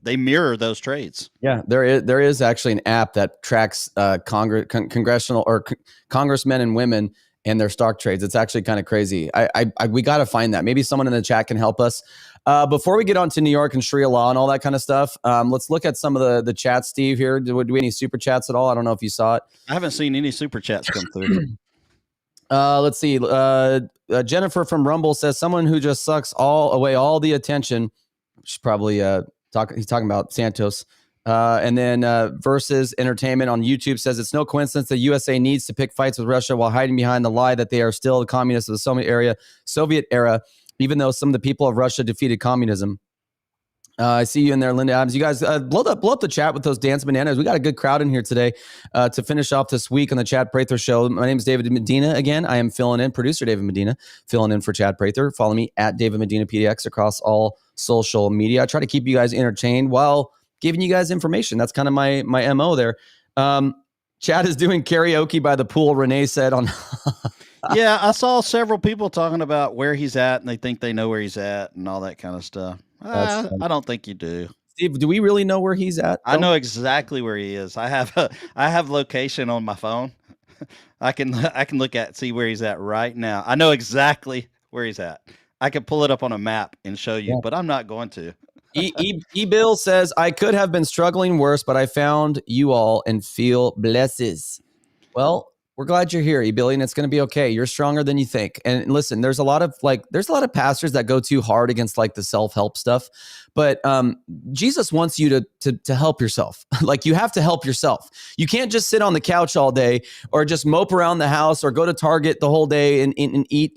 they mirror those trades. Yeah, there is actually an app that tracks congressional or congressmen and women and their stock trades. It's actually kind of crazy. We got to find that. Maybe someone in the chat can help us. Before we get on to New York and Sharia law and all that kind of stuff, let's look at some of the chats, Steve, here. Do we any super chats at all? I don't know if you saw it. I haven't seen any super chats come through. Let's see. Jennifer from Rumble says someone who just sucks away all the attention. She's probably he's talking about Santos. And then Versus Entertainment on YouTube says it's no coincidence the USA needs to pick fights with Russia while hiding behind the lie that they are still the communists of the Soviet era, even though some of the people of Russia defeated communism. I see you in there, Linda Adams. You guys blow up the chat with those dance bananas. We got a good crowd in here today to finish off this week on the Chad Prather Show. My name is David Medina. Again, I am filling in, producer David Medina, filling in for Chad Prather. Follow me at David Medina PDX across all social media. I try to keep you guys entertained while giving you guys information. That's kind of my MO there. Chad is doing karaoke by the pool, Renee said on. Yeah, I saw several people talking about where he's at, and they think they know where he's at and all that kind of stuff. I don't think you do. Steve, do we really know where he's at? I know exactly where he is. I have location on my phone. I can look at see where he's at right now. I know exactly where he's at. I can pull it up on a map and show you, but I'm not going to. Bill says, I could have been struggling worse, but I found you all and feel blesses. Well, we're glad you're here, E-Billy, and it's going to be okay. You're stronger than you think. And listen, there's a lot of pastors that go too hard against like the self-help stuff, but Jesus wants you to help yourself. Like you have to help yourself. You can't just sit on the couch all day or just mope around the house or go to Target the whole day and eat,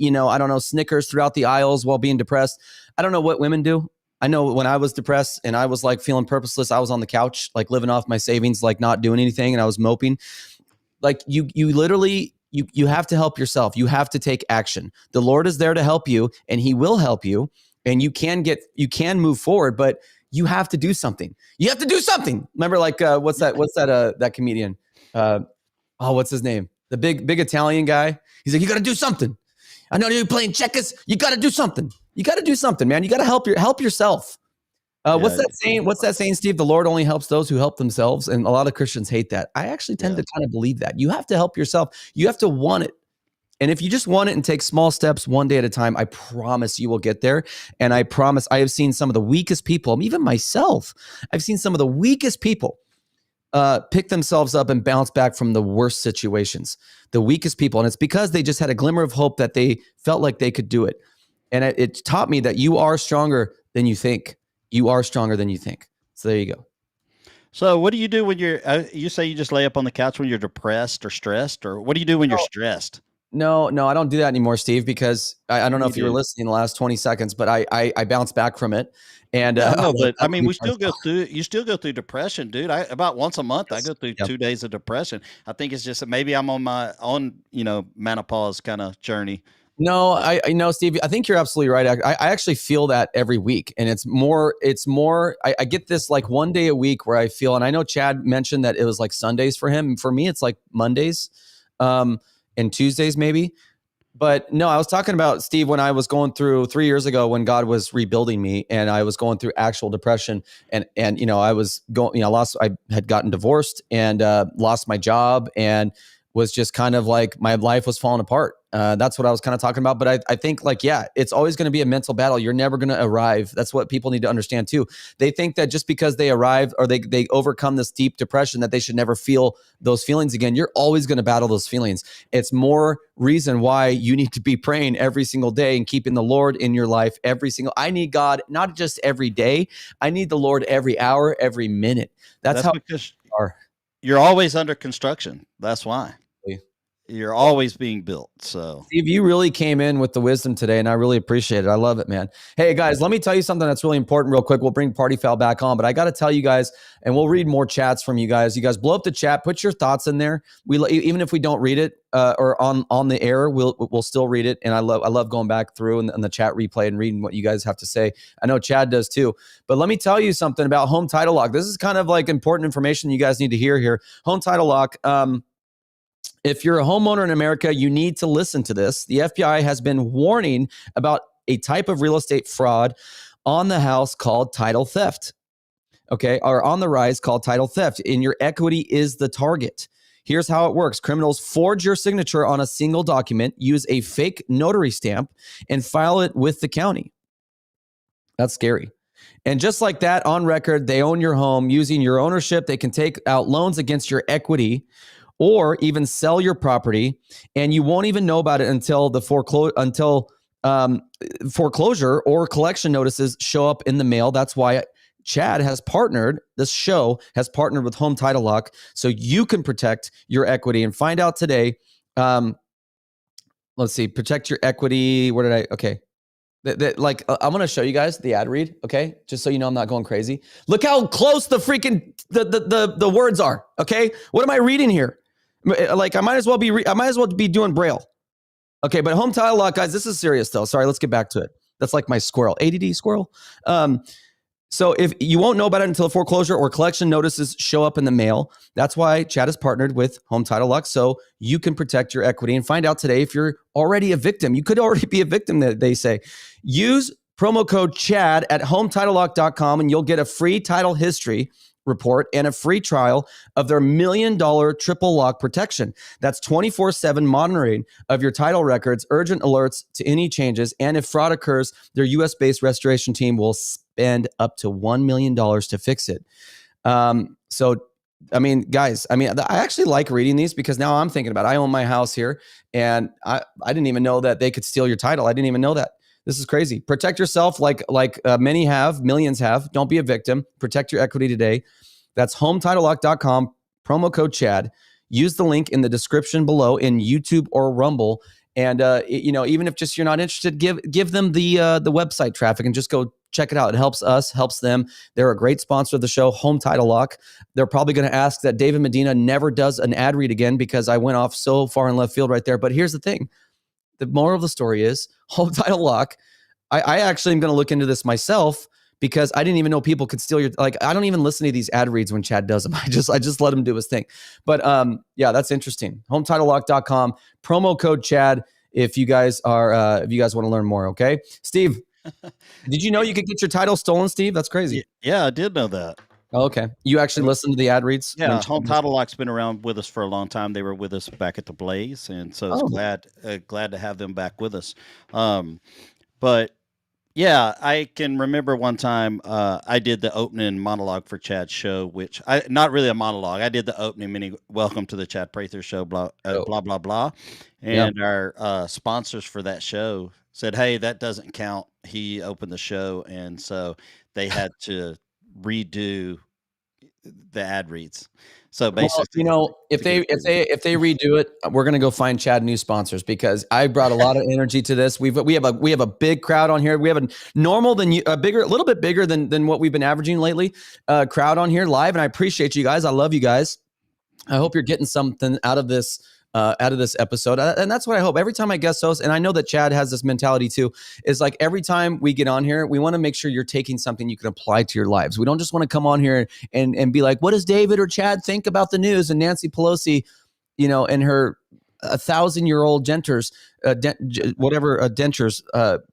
Snickers throughout the aisles while being depressed. I don't know what women do. I know when I was depressed and I was like feeling purposeless, I was on the couch, like living off my savings, like not doing anything. And I was moping. Like you literally, you have to help yourself. You have to take action. The Lord is there to help you and he will help you. And you can move forward, but you have to do something. You have to do something. Remember like, what's that comedian? What's his name? The big Italian guy. He's like, you got to do something. I know you're playing checkers. You got to do something. You got to do something, man. You got to help yourself. What's that saying? What's that saying, Steve? The Lord only helps those who help themselves. And a lot of Christians hate that. I actually tend to kind of believe that. You have to help yourself. You have to want it. And if you just want it and take small steps one day at a time, I promise you will get there. And I promise I have seen some of the weakest people, even myself, I've seen some of the weakest people pick themselves up and bounce back from the worst situations, the weakest people. And it's because they just had a glimmer of hope that they felt like they could do it. And it taught me that you are stronger than you think. You are stronger than you think. So there you go. So what do you do when you say you just lay up on the couch when you're depressed or stressed, or what do you do when you're stressed? No, I don't do that anymore, Steve, because I don't know if you were listening in the last 20 seconds, but I bounced back from it. And but I mean, you still go through depression, dude. About once a month, I go through 2 days of depression. I think it's just that maybe I'm on my own, menopause kind of journey. No, I know, Steve, I think you're absolutely right. I actually feel that every week. And it's more, I get this like one day a week where I feel, and I know Chad mentioned that it was like Sundays for him. For me, it's like Mondays and Tuesdays maybe. But no, I was talking about, Steve, when I was going through 3 years ago when God was rebuilding me and I was going through actual depression and I was going, I had gotten divorced and lost my job and was just kind of like my life was falling apart. That's what I was kind of talking about. But I think it's always going to be a mental battle. You're never going to arrive. That's what people need to understand too. They think that just because they arrive or they overcome this deep depression that they should never feel those feelings again. You're always going to battle those feelings. It's more reason why you need to be praying every single day and keeping the Lord in your life I need God, not just every day. I need the Lord every hour, every minute. That's how because you're always under construction. That's why. You're always being built. So Steve, you really came in with the wisdom today and I really appreciate it. I love it, man. Hey guys, let me tell you something that's really important real quick. We'll bring Party Foul back on, but I got to tell you guys, and we'll read more chats from you guys. You guys blow up the chat, put your thoughts in there. Even if we don't read it or on the air, we'll still read it. And I love going back through and the chat replay and reading what you guys have to say. I know Chad does too, but let me tell you something about home title lock. This is kind of like important information you guys need to hear here. Home title lock. If you're a homeowner in America, you need to listen to this. The FBI has been warning about a type of real estate fraud on the house called title theft. Okay, or on the rise called title theft. And your equity is the target. Here's how it works. Criminals forge your signature on a single document, use a fake notary stamp, and file it with the county. That's scary. And just like that, on record, they own your home. Using your ownership, they can take out loans against your equity or even sell your property, and you won't even know about it until the foreclosure or collection notices show up in the mail. That's why Chad has partnered, this show has partnered with Home Title Lock so you can protect your equity. And find out today. Let's see, protect your equity. Where did I? Okay. I'm going to show you guys the ad read, okay? Just so you know I'm not going crazy. Look how close the freaking the words are, okay? What am I reading here? Like I might as well be doing Braille. Okay, but Home Title Lock, guys, this is serious though. Sorry, let's get back to it. That's like my squirrel, ADD squirrel. So if you won't know about it until foreclosure or collection notices show up in the mail, that's why Chad has partnered with Home Title Lock so you can protect your equity. And find out today if you're already a victim. You could already be a victim, they say. Use promo code CHAD at HometitleLock.com and you'll get a free title history report and a free trial of their $1 million triple lock protection. That's 24/7 monitoring of your title records, urgent alerts to any changes, and if fraud occurs, their US-based restoration team will spend up to $1 million to fix it. So, I mean, guys, I actually like reading these because now I'm thinking about it. I own my house here, and I didn't even know that they could steal your title. I didn't even know that. This is crazy. Protect yourself like many have, millions have. Don't be a victim. Protect your equity today. That's HometitleLock.com, promo code CHAD. Use the link in the description below in YouTube or Rumble. And, even if just you're not interested, give them the website traffic and just go check it out. It helps us, helps them. They're a great sponsor of the show, Home Title Lock. They're probably going to ask that David Medina never does an ad read again because I went off so far in left field right there. But here's the thing. The moral of the story is Home Title Lock. I actually am going to look into this myself because I didn't even know people could steal your, I don't even listen to these ad reads when Chad does them. I just let him do his thing. But yeah, that's interesting. HometitleLock.com, promo code CHAD if you guys want to learn more. Okay. Steve, did you know you could get your title stolen, Steve? That's crazy. Yeah, I did know that. Oh, okay. You actually listen to the ad reads? Yeah, Home Title Lock's been around with us for a long time. They were with us back at the Blaze, and so it's glad to have them back with us. But yeah, I can remember one time I did the opening monologue for Chad's show, which not really a monologue. I did the opening, meaning welcome to the Chad Prather Show, blah blah blah. And our sponsors for that show said, "Hey, that doesn't count. He opened the show," and so they had to redo the ad reads. So basically, if they redo it, we're gonna go find Chad new sponsors because I brought a lot of energy to this. We have a big crowd on here. We have a little bit bigger than what we've been averaging lately. Crowd on here live, and I appreciate you guys. I love you guys. I hope you're getting something out of this episode. And that's what I hope every time I guest host. And I know that Chad has this mentality too, is like every time we get on here, we want to make sure you're taking something you can apply to your lives. We don't just want to come on here and be like, what does David or Chad think about the news? And Nancy Pelosi, and her 1,000-year-old dentures,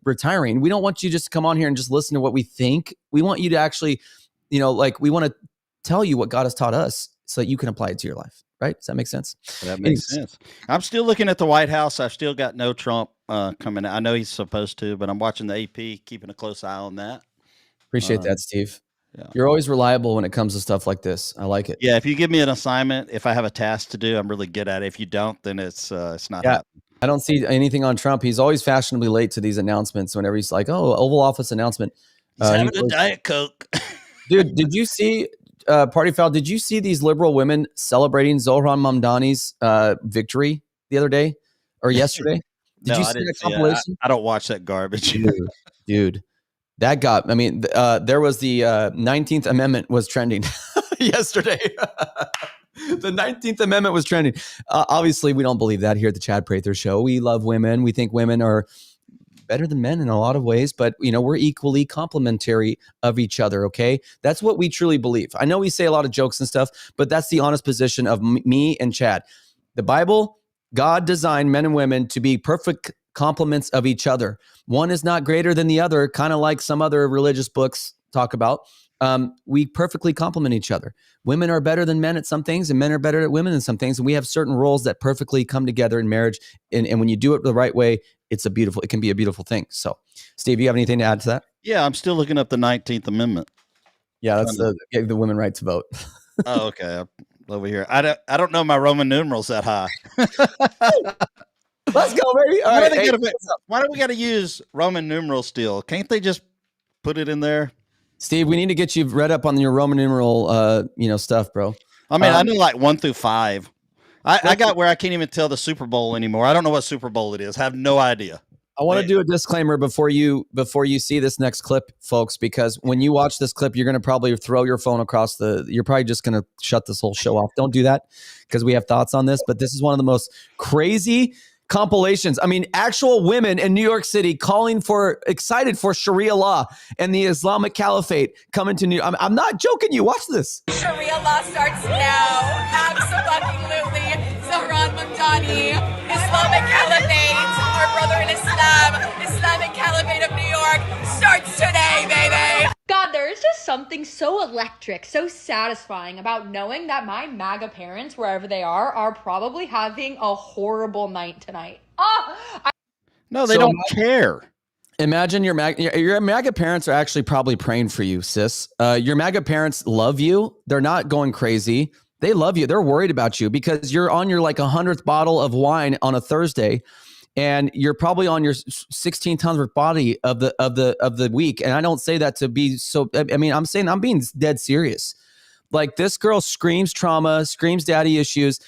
retiring. We don't want you just to come on here and just listen to what we think. We want you to actually, we want to tell you what God has taught us so that you can apply it to your life. Right? Does that make sense? That makes sense. I'm still looking at the White House. I've still got no Trump coming out. I know he's supposed to, but I'm watching the AP, keeping a close eye on that. Appreciate that, Steve. Yeah. You're always reliable when it comes to stuff like this. I like it. Yeah, if you give me an assignment, if I have a task to do, I'm really good at it. If you don't, then it's not happening. I don't see anything on Trump. He's always fashionably late to these announcements whenever he's like, oh, Oval Office announcement. He's having a Diet Coke. Dude, did you see... Party Foul, did you see these liberal women celebrating Zohran Mamdani's victory the other day or yesterday? Did you see that compilation? I don't watch that garbage. Dude, that got, there was the 19th Amendment was trending yesterday. The 19th Amendment was trending. Obviously, we don't believe that here at the Chad Prather Show. We love women. We think women are better than men in a lot of ways, but we're equally complementary of each other. Okay. That's what we truly believe. I know we say a lot of jokes and stuff, but that's the honest position of me and Chad. The Bible, God designed men and women to be perfect complements of each other. One is not greater than the other, kind of like some other religious books talk about. We perfectly complement each other. Women are better than men at some things, and men are better at women in some things. And we have certain roles that perfectly come together in marriage. And when you do it the right way, it can be a beautiful thing. So, Steve, you have anything to add to that? Yeah, I'm still looking up the 19th Amendment. Yeah, that's the women right to vote. Oh, okay. over here. I don't know my Roman numerals that high. Let's go, baby. All right, why do we got to use Roman numerals still? Can't they just put it in there? Steve, we need to get you read up on your Roman numeral, stuff, bro. I mean, I know like 1 through 5. I got where I can't even tell the Super Bowl anymore. I don't know what Super Bowl it is. I have no idea. I want to do a disclaimer before you see this next clip, folks, because when you watch this clip, you're going to probably throw your phone across you're probably just going to shut this whole show off. Don't do that because we have thoughts on this. But this is one of the most crazy compilations. I mean, actual women in New York City excited for Sharia law and the Islamic Caliphate coming to New York. I'm not joking you. Watch this. Sharia law starts now. Absolutely. Zahran Mamdani, Islamic Caliphate, our brother in Islam, Islamic Caliphate of New York starts today, baby. God, there is just something so electric, so satisfying about knowing that my MAGA parents, wherever they are probably having a horrible night tonight. No, they don't care. Imagine your MAGA parents are actually probably praying for you, sis. Your MAGA parents love you. They're not going crazy. They love you. They're worried about you because you're on your 100th bottle of wine on a Thursday, and you're probably on your 1600th body of the week. And I don't say that to be so. I mean, I'm being dead serious. Like, this girl screams trauma, screams daddy issues,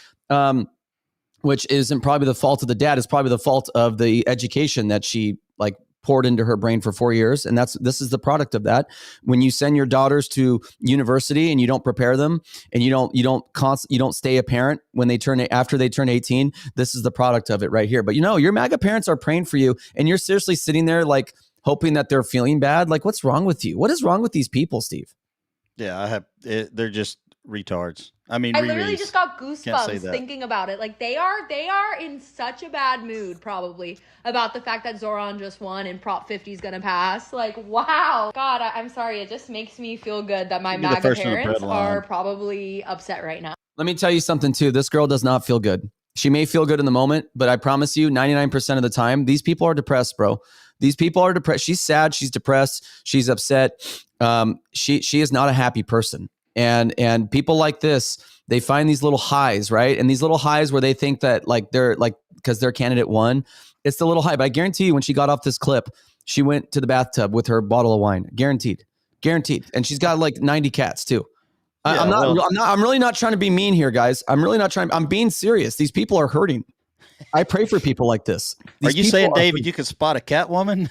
which isn't probably the fault of the dad. It's probably the fault of the education that she poured into her brain for 4 years. And this is the product of that. When you send your daughters to university and you don't prepare them and you don't stay a parent after they turn 18, this is the product of it right here. But your MAGA parents are praying for you, and you're seriously sitting there hoping that they're feeling bad. What's wrong with you? What is wrong with these people, Steve? Yeah, they're just retards. I mean, I literally just got goosebumps thinking about it. They are in such a bad mood probably about the fact that Zoran just won and Prop 50 is going to pass. Wow. God, I'm sorry. It just makes me feel good that my MAGA parents are probably upset right now. Let me tell you something too. This girl does not feel good. She may feel good in the moment, but I promise you 99% of the time, these people are depressed, bro. These people are depressed. She's sad. She's depressed. She's upset. She is not a happy person. And people like this, they find these little highs, right? And these little highs where they think that they're because their candidate won, it's the little high. But I guarantee you, when she got off this clip, she went to the bathtub with her bottle of wine. Guaranteed. And she's got 90 cats too. Yeah, I'm really not trying to be mean here, guys. I'm being serious. These people are hurting. I pray for people like this. Are you saying, David, you could spot a cat woman?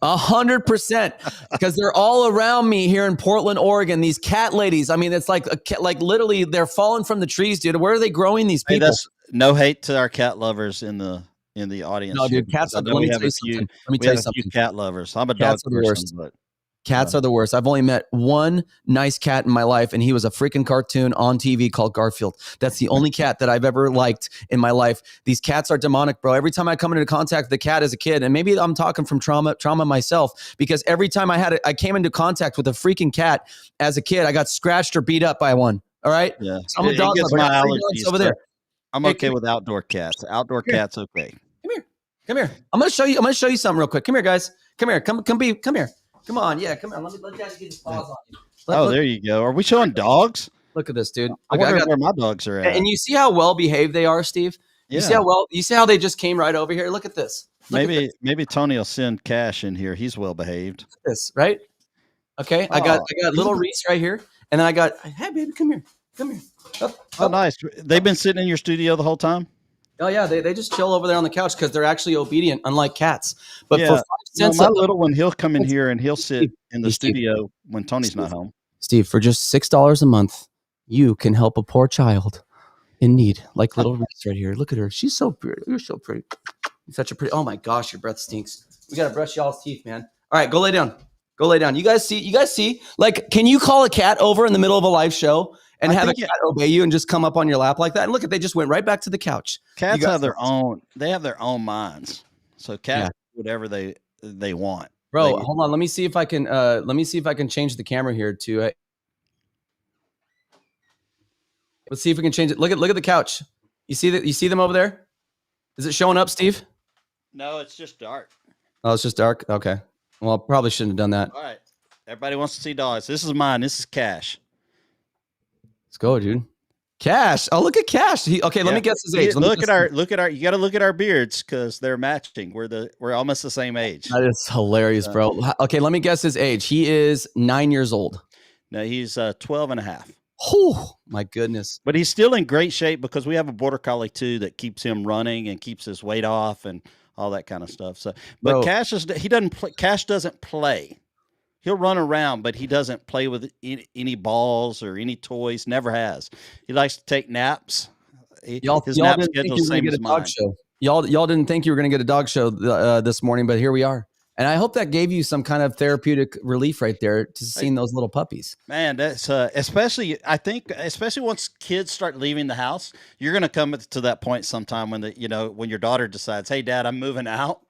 100%, because they're all around me here in Portland, Oregon. These cat ladies. I mean, it's literally they're falling from the trees, dude. Where are they growing these people? Hey, no hate to our cat lovers in the audience. No, dude, cats. Let me tell you something. Let me tell you something. Few cat lovers. I'm a dog person, but cats are the worst. I've only met one nice cat in my life, and he was a freaking cartoon on TV called Garfield. That's the only cat that I've ever liked in my life. These cats are demonic, bro. Every time I come into contact with a cat as a kid, and maybe I'm talking from trauma myself, because every time I came into contact with a freaking cat as a kid, I got scratched or beat up by one. All right? Yeah. Some dogs my allergies over there. I'm okay with outdoor cats. Outdoor cats, okay. Come here. I'm gonna show you something real quick. Come here, guys. Come here. Come here. Come on, yeah, come on. Let you guys get his paws on you. There you go. Are we showing dogs? Look at this, dude. I wonder where my dogs are at. And you see how well behaved they are, Steve? You see how they just came right over here? Look at this. Maybe Tony will send Cash in here. He's well behaved. Look at this, right? Okay, I got little Reese right here, and then I got, hey baby, come here. Oh, nice. They've been sitting in your studio the whole time? Oh yeah, they just chill over there on the couch because they're actually obedient, unlike cats. But for 5 cents, my little one, he'll come in here and he'll sit in the studio when Tony's not home. Steve, for just $6 a month, you can help a poor child in need, like little Reese right here. Look at her; she's so pretty. You're so pretty. You're such a pretty. Oh my gosh, your breath stinks. We gotta brush y'all's teeth, man. All right, go lay down. You guys see? Can you call a cat over in the middle of a live show and have a cat obey you and just come up on your lap like that? And look, they just went right back to the couch. Cats have their own. They have their own minds. So cats do whatever they want. Bro, hold on. Let me see if I can. Change the camera here to. Let's see if we can change it. Look at the couch. You see them over there? Is it showing up, Steve? No, it's just dark. Oh, it's just dark. Okay. Well, I probably shouldn't have done that. All right. Everybody wants to see dogs. This is mine. This is Cash. Let's go, dude. Cash. Oh, look at Cash. Let me guess his age. Look at our. You got to look at our beards because they're matching. We're almost the same age. That is hilarious, bro. Okay, let me guess his age. He is 9 years old. No, he's 12 and a half. Oh, my goodness. But he's still in great shape because we have a border collie too that keeps him running and keeps his weight off and all that kind of stuff. So, but bro, Cash doesn't play. He'll run around, but he doesn't play with any balls or any toys. Never has. He likes to take naps. His nap schedule is the same as mine. Y'all didn't think you were going to get a dog show this morning, but here we are. And I hope that gave you some kind of therapeutic relief right there to seeing those little puppies. Man, that's especially once kids start leaving the house, you're going to come to that point sometime when when your daughter decides, "Hey, Dad, I'm moving out,"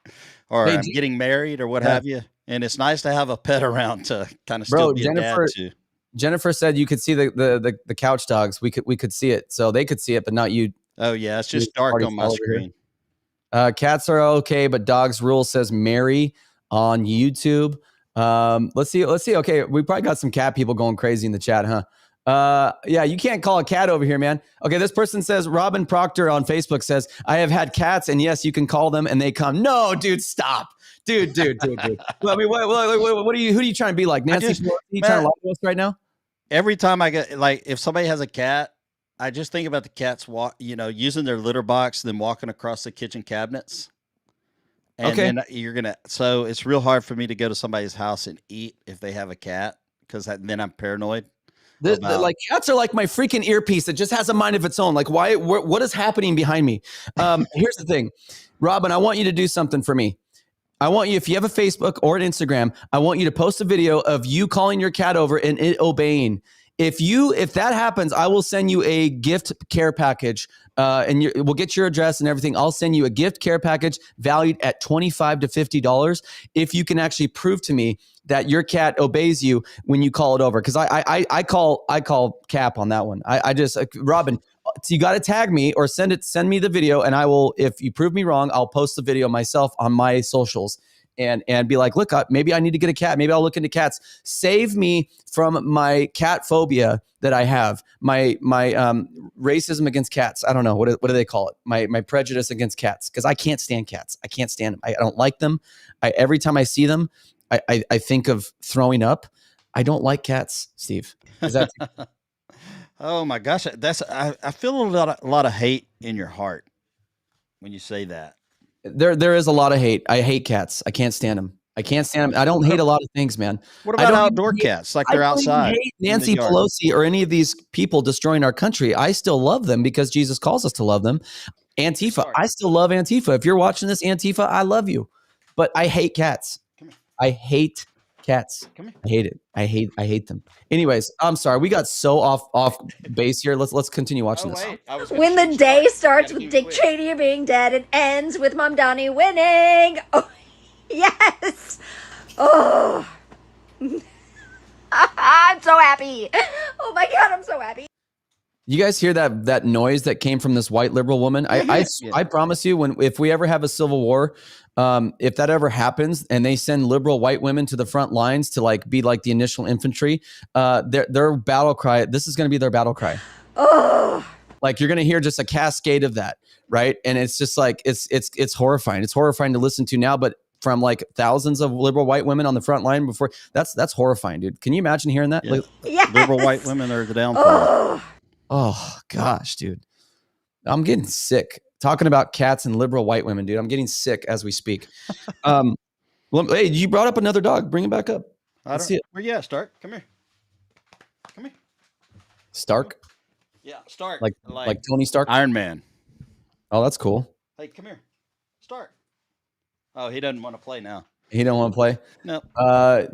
or "I'm getting married," or what have you. And it's nice to have a pet around to kind of still be a dad too. Jennifer said you could see the couch dogs. We could see it, so they could see it, but not you. Oh yeah, it's just dark on my screen. Cats are okay, but dogs rule, says Mary on YouTube. Let's see. Okay, we probably got some cat people going crazy in the chat, huh? Yeah, you can't call a cat over here, man. Okay, this person says, Robin Proctor on Facebook says, I have had cats, and yes, you can call them, and they come. No, dude, stop. Dude. Well, I mean, what are you? Who are you trying to be like? Nancy Pelosi? You trying to lie to us right now? Every time I get if somebody has a cat, I just think about the cats using their litter box, then walking across the kitchen cabinets. And then so it's real hard for me to go to somebody's house and eat if they have a cat because then I'm paranoid. Like cats are like my freaking earpiece that just has a mind of its own. Like what is happening behind me? Here's the thing, Robin, I want you to do something for me. I want you, if you have a Facebook or an Instagram, I want you to post a video of you calling your cat over and it obeying. If that happens, I will send you a gift care package, and we'll get your address and everything. I'll send you a gift care package valued at $25 to $50 if you can actually prove to me that your cat obeys you when you call it over. Because I call cap on that one. I just Robin, you got to tag me or send me the video, and I will. If you prove me wrong, I'll post the video myself on my socials. And be like, look, maybe I need to get a cat. Maybe I'll look into cats. Save me from my cat phobia that I have. My racism against cats. I don't know. What do they call it? My prejudice against cats. Because I can't stand cats. I can't stand them. I don't like them. Every time I see them, I think of throwing up. I don't like cats, Steve. Is that Oh my gosh. I feel a lot of hate in your heart when you say that. There is a lot of hate. I hate cats. I can't stand them. I don't hate a lot of things, man. What about outdoor cats? Like they're outside. I don't hate Nancy Pelosi or any of these people destroying our country. I still love them because Jesus calls us to love them. Antifa. I still love Antifa. If you're watching this, Antifa, I love you. But I hate cats. I hate cats. I hate it. I hate them. Anyways, I'm sorry. We got so off base here. Let's continue watching this. When the day starts with Dick Cheney being dead, it ends with Mamdani winning. Oh, yes. Oh, I'm so happy. Oh my God, I'm so happy. You guys hear that noise that came from this white liberal woman? I promise you, if we ever have a civil war, if that ever happens and they send liberal white women to the front lines to be like the initial infantry, their battle cry, this is going to be their battle cry. Oh, like you're going to hear just a cascade of that. Right. And it's just like, it's horrifying. It's horrifying to listen to now, but from like thousands of liberal white women on the front line before, that's horrifying, dude. Can you imagine hearing that? Yeah. Yes. Liberal white women are the downfall. Oh gosh, dude. I'm getting sick. Talking about cats and liberal white women, dude. I'm getting sick as we speak. Well, hey, you brought up another dog. Bring it back up. Let's see it. Where you at, Stark? Come here. Stark? Yeah, Stark. Like Tony Stark? Iron Man. Oh, that's cool. Hey, come here. Stark. Oh, he doesn't want to play now. He don't want to play? No.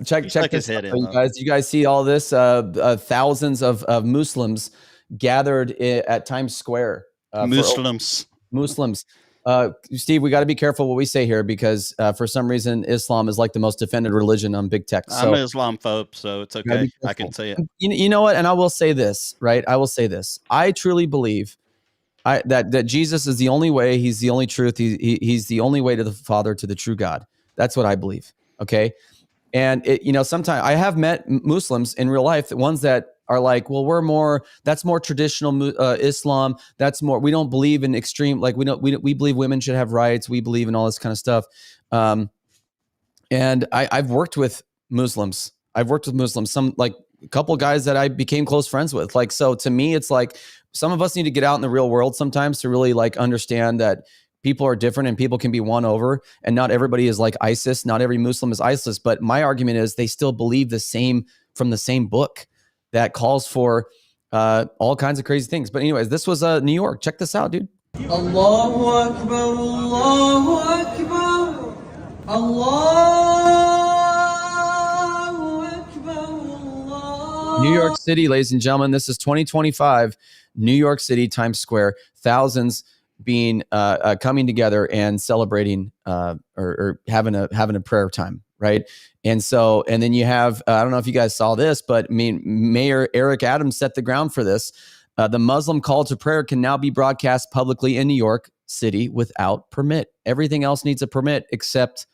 Check this head out, in, you guys see all this? Thousands of Muslims gathered at Times Square. Muslims. Steve, we got to be careful what we say here because for some reason Islam is like the most defended religion on big tech. So, I'm an Islamophobe, so it's okay. I can say it. You know what? And I will say this, right? I truly believe that Jesus is the only way. He's the only truth. He's the only way to the Father, to the true God. That's what I believe. Okay. And sometimes I have met Muslims in real life, the ones that are like, well, that's more traditional Islam. That's more, we don't believe in extreme, like we believe women should have rights. We believe in all this kind of stuff. And I've worked with Muslims. Some like a couple of guys that I became close friends with. Like, so to me, it's like some of us need to get out in the real world sometimes to really like understand that people are different and people can be won over, and not everybody is like ISIS. Not every Muslim is ISIS. But my argument is they still believe from the same book that calls for all kinds of crazy things. But anyways, this was New York. Check this out, dude. Allahu Akbar, Allahu Akbar, Allahu Akbar, Allah. New York City, ladies and gentlemen, this is 2025, New York City, Times Square, thousands being coming together and celebrating or having a prayer time, right? And so, and then you have, I don't know if you guys saw this, but I mean, Mayor Eric Adams set the ground for this. The Muslim call to prayer can now be broadcast publicly in New York City without permit. Everything else needs a permit except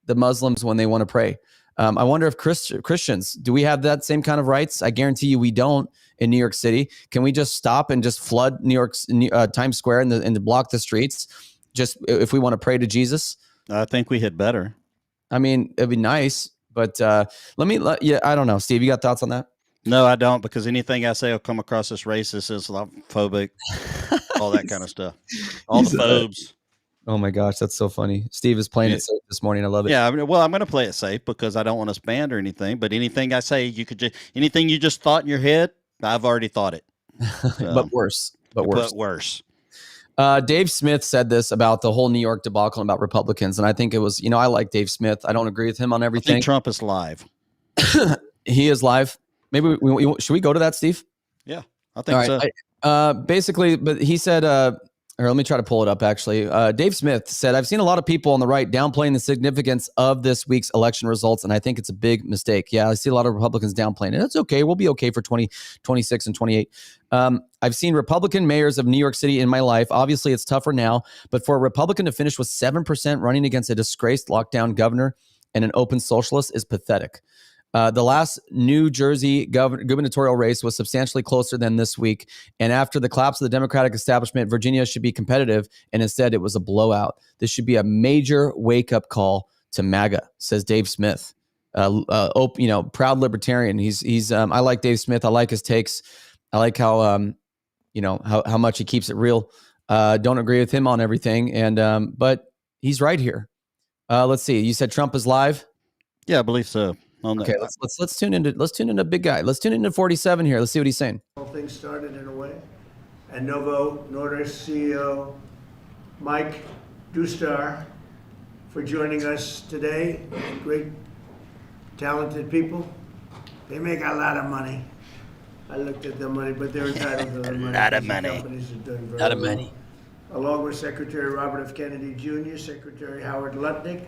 the Muslims when they want to pray. I wonder if Christians, do we have that same kind of rights? I guarantee you we don't in New York City. Can we just stop and just flood New York's Times Square and block the streets just if we want to pray to Jesus? I think we had better. I mean, it'd be nice, but I don't know. Steve, you got thoughts on that? No, I don't, because anything I say will come across as racist, Islamophobic, all that kind of stuff. All the phobes. Oh my gosh, that's so funny. Steve is playing it safe this morning. I love it. Yeah, I'm going to play it safe because I don't want us banned or anything. But anything I say, anything you just thought in your head, I've already thought it. So, but worse. Dave Smith said this about the whole New York debacle about Republicans, and I think it was, I like Dave Smith. I don't agree with him on everything. I think Trump is live. He is live. Maybe should we go to that, Steve? Yeah, I think so. Basically, but he said, let me try to pull it up, actually. Dave Smith said, I've seen a lot of people on the right downplaying the significance of this week's election results, and I think it's a big mistake. Yeah, I see a lot of Republicans downplaying it. It's okay. We'll be okay for 2026 and 28. I've seen Republican mayors of New York City in my life. Obviously, it's tougher now, but for a Republican to finish with 7% running against a disgraced lockdown governor and an open socialist is pathetic. The last New Jersey gubernatorial race was substantially closer than this week. And after the collapse of the Democratic establishment, Virginia should be competitive. And instead, it was a blowout. This should be a major wake-up call to MAGA, says Dave Smith. Proud libertarian. He's. I like Dave Smith. I like his takes. I like how how much he keeps it real. Don't agree with him on everything. But he's right here. Let's see. You said Trump is live? Yeah, I believe so. Okay, let's tune into big guy. Let's tune into 47 here. Let's see what he's saying. Whole thing started in a way, and Novo Nordisk CEO Mike Dustar for joining us today. Great, talented people. They make a lot of money. I looked at their money, but they're entitled to their money. A lot of money. Companies are doing very lot of well. money. Along with Secretary Robert F. Kennedy Jr., Secretary Howard Lutnick.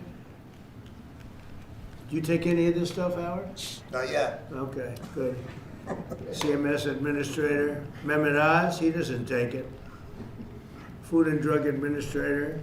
Do you take any of this stuff, Howard? Not yet. Okay, good. CMS Administrator Mehmet Oz, he doesn't take it. Food and Drug Administrator.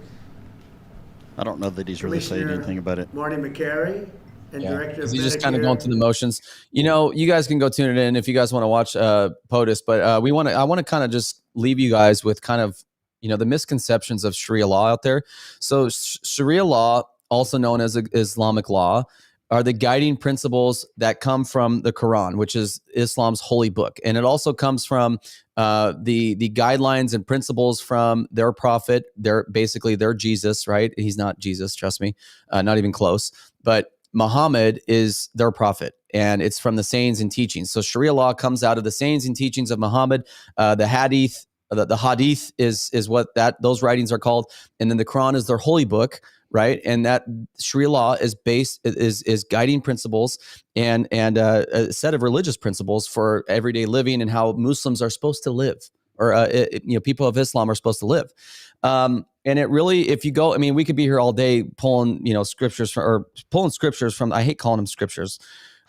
I don't know that he's really saying anything about it. Marty McCary and Director of He's just Medicare. kind of going through the motions. You guys can go tune it in if you guys want to watch POTUS, but I want to kind of just leave you guys with kind of, the misconceptions of Sharia law out there. So Sharia law, also known as Islamic law, are the guiding principles that come from the Quran, which is Islam's holy book. And it also comes from the guidelines and principles from their prophet, their Jesus, right? He's not Jesus, trust me, not even close. But Muhammad is their prophet, and it's from the sayings and teachings. So Sharia law comes out of the sayings and teachings of Muhammad. The hadith, the hadith is what those writings are called. And then the Quran is their holy book, right? And that Sharia law is guiding principles and a set of religious principles for everyday living and how Muslims are supposed to live, or people of Islam are supposed to live. And it really, if you go, we could be here all day pulling scriptures from. I hate calling them scriptures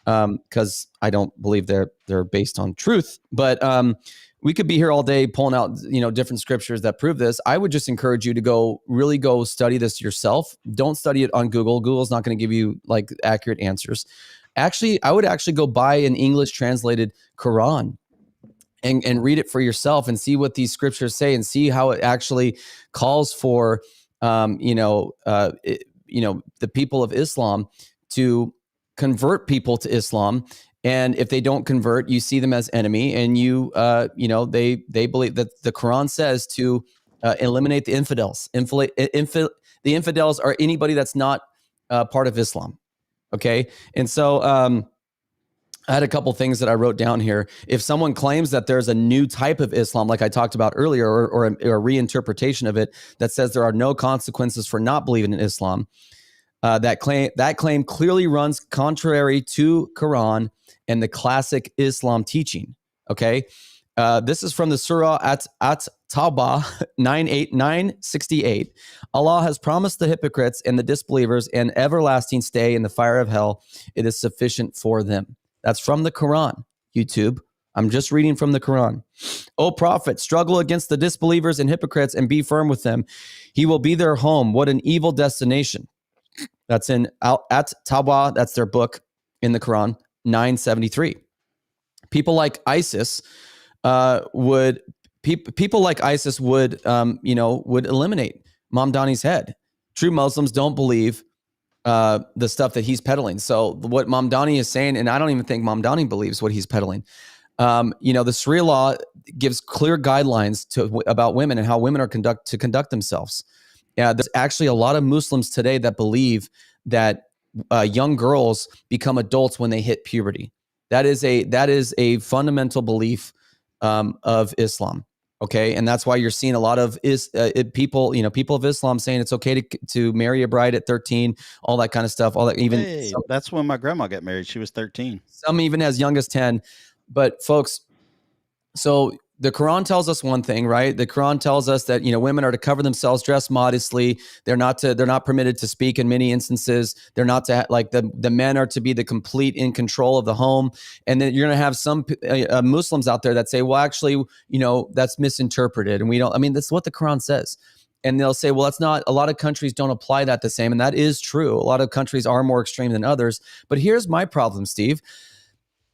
because I don't believe they're based on truth, but we could be here all day pulling out, different scriptures that prove this. I would just encourage you to go study this yourself. Don't study it on Google. Google's not going to give you accurate answers. Actually, I would actually go buy an English translated Quran and read it for yourself and see what these scriptures say and see how it actually calls for, the people of Islam to convert people to Islam. And if they don't convert, you see them as enemy, and they believe that the Quran says to eliminate the infidels. The infidels are anybody that's not part of Islam. Okay. And so I had a couple things that I wrote down here. If someone claims that there's a new type of Islam, like I talked about earlier, or a reinterpretation of it that says there are no consequences for not believing in Islam, that claim clearly runs contrary to Quran and the classic Islam teaching. Okay, this is from the Surah at Tawbah 968. Allah has promised the hypocrites and the disbelievers an everlasting stay in the fire of hell. It is sufficient for them. That's from the Quran, YouTube. I'm just reading from the Quran. O Prophet, struggle against the disbelievers and hypocrites and be firm with them. He will be their home. What an evil destination. That's in at Tawbah. That's their book in the Quran, 973. People like ISIS would eliminate Mamdani's head. True Muslims don't believe the stuff that he's peddling. So what Mamdani is saying, and I don't even think Mamdani believes what he's peddling. The Sharia law gives clear guidelines about women and how women are to conduct themselves. There's actually a lot of Muslims today that believe that young girls become adults when they hit puberty. That is a fundamental belief of Islam. Okay, and that's why you're seeing a lot of people of Islam saying it's okay to marry a bride at 13, all that kind of stuff. All that, that's when my grandma got married. She was 13. Some even as young as 10. But folks, so the Quran tells us one thing, right? The Quran tells us that women are to cover themselves, dress modestly. They're not permitted to speak in many instances. They're not to the men are to be the complete in control of the home. And then you're going to have some Muslims out there that say, well, actually, that's misinterpreted, and we don't. I mean, that's what the Quran says. And they'll say, well, that's not. A lot of countries don't apply that the same, and that is true. A lot of countries are more extreme than others. But here's my problem, Steve.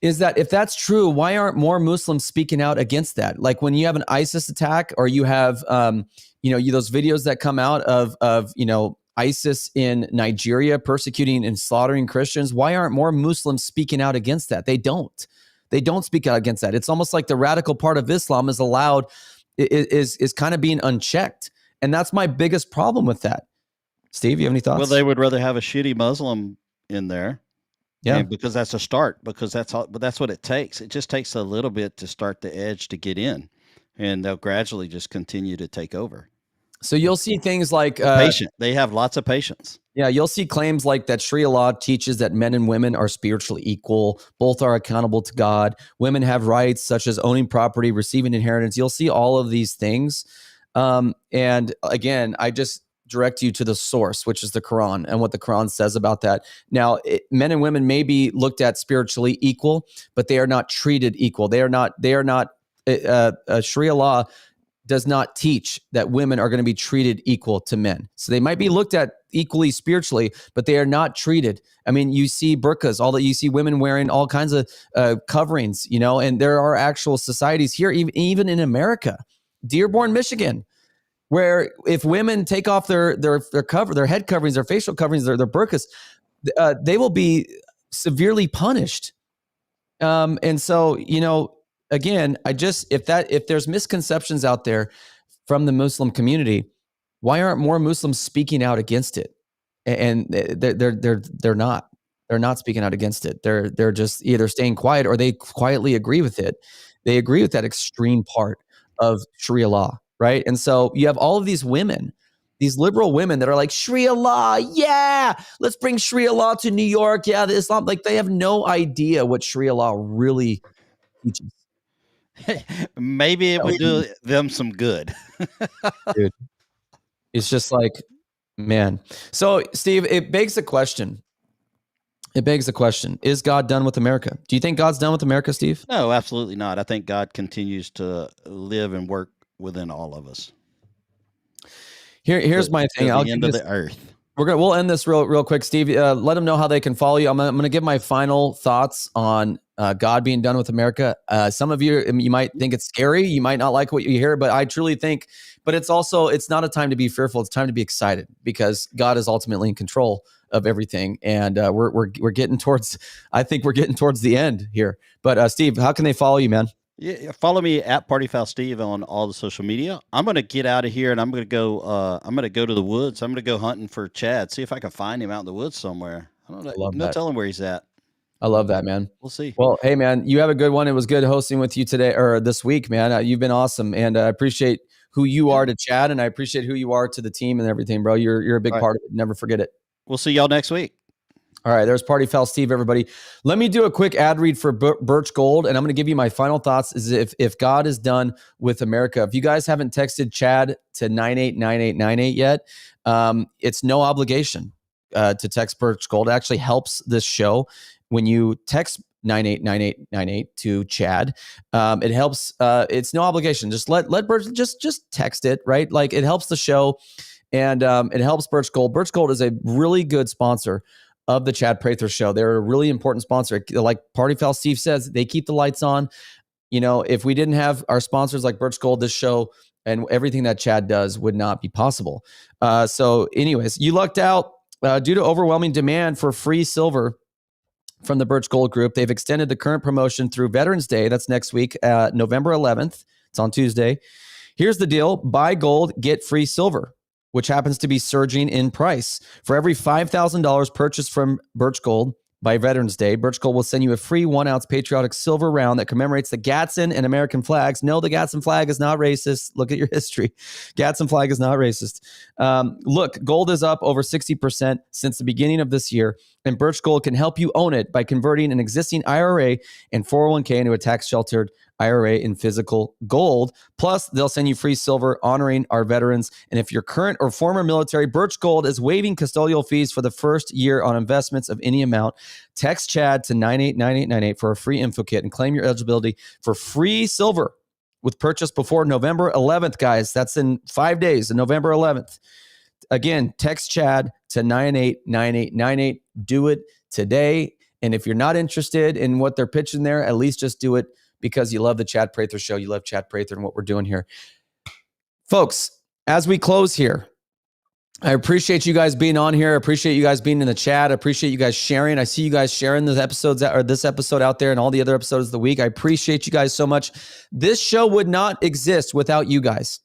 Is that if that's true, why aren't more Muslims speaking out against that? Like when you have an ISIS attack, or you have, those videos that come out of ISIS in Nigeria persecuting and slaughtering Christians. Why aren't more Muslims speaking out against that? They don't speak out against that. It's almost like the radical part of Islam is allowed, is kind of being unchecked. And that's my biggest problem with that. Steve, you have any thoughts? Well, they would rather have a shitty Muslim in there. Yeah, because that's a start. Because that's all. But that's what it takes. It just takes a little bit to start the edge to get in, and they'll gradually just continue to take over. So you'll see things like patient. They have lots of patience. Yeah, you'll see claims like that Sharia law teaches that men and women are spiritually equal. Both are accountable to God. Women have rights such as owning property, receiving inheritance. You'll see all of these things. And again, I just direct you to the source, which is the Quran, and what the Quran says about that. Now, men and women may be looked at spiritually equal, but they are not treated equal. They are not. Sharia law does not teach that women are going to be treated equal to men. So they might be looked at equally spiritually, but they are not treated. I mean, you see burqas, you see women wearing all kinds of coverings, and there are actual societies here, even in America, Dearborn, Michigan, where if women take off their head coverings, their facial coverings, their burqas, they will be severely punished. And so, again, if there's misconceptions out there from the Muslim community, why aren't more Muslims speaking out against it? And they're not speaking out against it. They're just either staying quiet or they quietly agree with it. They agree with that extreme part of Sharia law. Right. And so you have all of these women, these liberal women that are like, Sharia law. Yeah, let's bring Sharia law to New York. Yeah, the Islam, they have no idea what Sharia law really teaches. Maybe it would do them some good. Dude, it's just like, man. So, Steve, it begs the question. Is God done with America? Do you think God's done with America, Steve? No, absolutely not. I think God continues to live and work within all of us. Here's my thing. I'll end of the earth. We'll end this real quick, Steve. Let them know how they can follow you. I'm going to give my final thoughts on God being done with America. Some of you might think it's scary. You might not like what you hear, but I truly think, but it's not a time to be fearful. It's time to be excited because God is ultimately in control of everything. And we're getting towards, I think we're getting towards the end here. But Steve, how can they follow you, man? Yeah, follow me at PartyFoulSteve on all the social media. I'm going to get out of here and I'm going to go to the woods. I'm going to go hunting for Chad, see if I can find him out in the woods somewhere. I don't know. No telling where he's at. I love that, man. We'll see. Well, hey, man, you have a good one. It was good hosting with you today or this week, man. You've been awesome. And I appreciate who you are to Chad, and I appreciate who you are to the team and everything, bro. You're a big part of it. Never forget it. We'll see y'all next week. All right, there's Party Foul Steve, everybody. Let me do a quick ad read for Birch Gold, and I'm going to give you my final thoughts is if God is done with America. If you guys haven't texted Chad to 989898 yet, it's no obligation to text Birch Gold. It actually helps this show when you text 989898 to Chad. It helps. It's no obligation. Just let Birch just text it, right? Like it helps the show, and it helps Birch Gold. Birch Gold is a really good sponsor of the Chad Prather Show. They're a really important sponsor. Like Party Foul Steve says, they keep the lights on. You know, if we didn't have our sponsors like Birch Gold, this show and everything that Chad does would not be possible. So anyways, you lucked out due to overwhelming demand for free silver from the Birch Gold Group. They've extended the current promotion through Veterans Day. That's next week, November 11th. It's on Tuesday. Here's the deal. Buy gold, get free silver, which happens to be surging in price. For every $5,000 purchased from Birch Gold by Veterans Day, Birch Gold will send you a free 1-ounce patriotic silver round that commemorates the Gadsden and American flags. No, the Gadsden flag is not racist. Look at your history. Gadsden flag is not racist. Look, gold is up over 60% since the beginning of this year, and Birch Gold can help you own it by converting an existing IRA and 401k into a tax-sheltered IRA in physical gold. Plus, they'll send you free silver honoring our veterans. And if you're current or former military, Birch Gold is waiving custodial fees for the first year on investments of any amount. Text Chad to 989898 for a free info kit and claim your eligibility for free silver with purchase before November 11th, guys. That's in 5 days, November 11th. Again, text Chad to 989898. Do it today. And if you're not interested in what they're pitching there, at least just do it because you love the Chad Prather Show. You love Chad Prather and what we're doing here. Folks, as we close here, I appreciate you guys being on here. I appreciate you guys being in the chat. I appreciate you guys sharing. I see you guys sharing the episodes or this episode out there and all the other episodes of the week. I appreciate you guys so much. This show would not exist without you guys.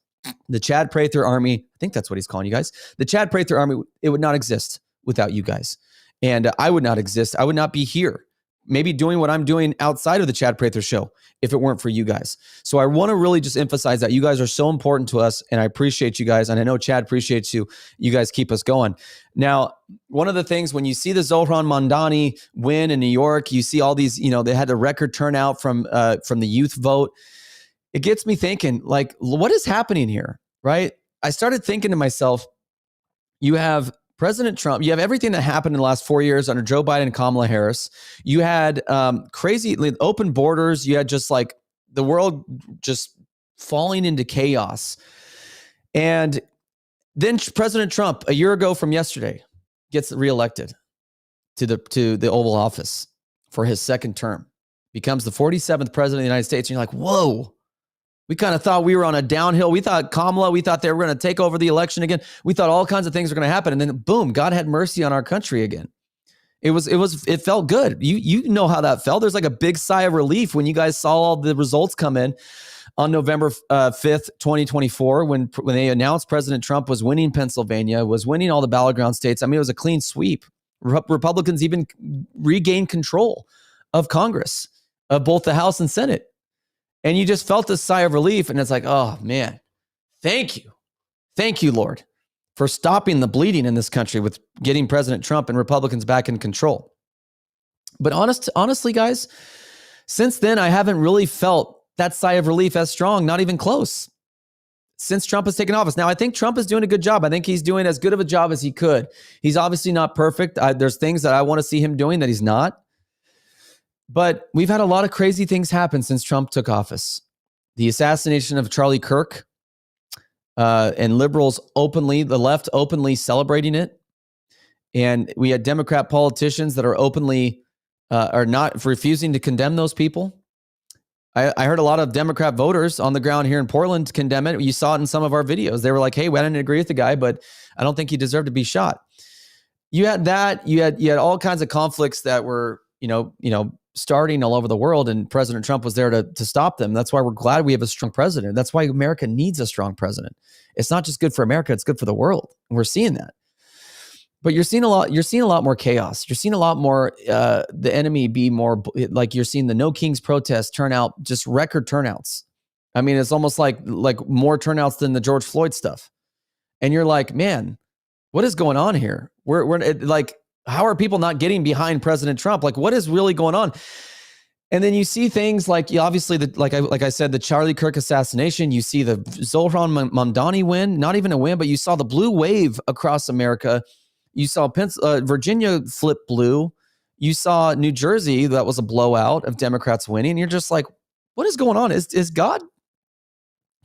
The Chad Prather Army, I think that's what he's calling you guys. The Chad Prather Army, it would not exist without you guys. And I would not exist. I would not be here, maybe doing what I'm doing outside of the Chad Prather Show if it weren't for you guys. So I want to really just emphasize that you guys are so important to us, and I appreciate you guys. And I know Chad appreciates you. You guys keep us going. Now, one of the things when you see the Zohran Mamdani win in New York, you see all these, they had a record turnout from the youth vote. It gets me thinking, like, what is happening here, right? I started thinking to myself, you have President Trump, you have everything that happened in the last 4 years under Joe Biden and Kamala Harris. You had crazy open borders. You had just like the world just falling into chaos. And then President Trump, a year ago from yesterday, gets reelected to the Oval Office for his second term, becomes the 47th president of the United States. And you're like, whoa. We kind of thought we were on a downhill. We thought Kamala, we thought they were going to take over the election again. We thought all kinds of things were going to happen. And then boom, God had mercy on our country again. It felt good. You know how that felt. There's like a big sigh of relief when you guys saw all the results come in on November 5th, 2024, when they announced President Trump was winning Pennsylvania, was winning all the battleground states. I mean, it was a clean sweep. Republicans even regained control of Congress, of both the House and Senate. And you just felt this sigh of relief. And it's like, oh, man, thank you. Thank you, Lord, for stopping the bleeding in this country with getting President Trump and Republicans back in control. But honestly, guys, since then, I haven't really felt that sigh of relief as strong, not even close, since Trump has taken office. Now, I think Trump is doing a good job. I think he's doing as good of a job as he could. He's obviously not perfect. There's things that I want to see him doing that he's not. But we've had a lot of crazy things happen since Trump took office. The assassination of Charlie Kirk, and liberals openly, the left openly celebrating it. And we had Democrat politicians that are openly are not refusing to condemn those people. I heard a lot of Democrat voters on the ground here in Portland condemn it. You saw it in some of our videos. They were like, hey, I didn't agree with the guy, but I don't think he deserved to be shot. You had that. You had all kinds of conflicts that were, starting all over the world, and President Trump was there to stop them. That's why we're glad we have a strong president. That's why America needs a strong president. It's not just good for America, it's good for the world. And we're seeing that. But you're seeing a lot more chaos. You're seeing a lot more the enemy be more like you're seeing the No Kings protest turn out, just record turnouts. I mean, it's almost like more turnouts than the George Floyd stuff. And you're like, man, what is going on here? We're like, how are people not getting behind President Trump? Like, what is really going on? And then you see things like, obviously, like I said, the Charlie Kirk assassination. You see the Zohran Mamdani win, not even a win, but you saw the blue wave across America. You saw Virginia flip blue. You saw New Jersey, that was a blowout of Democrats winning. You're just like, what is going on? Is God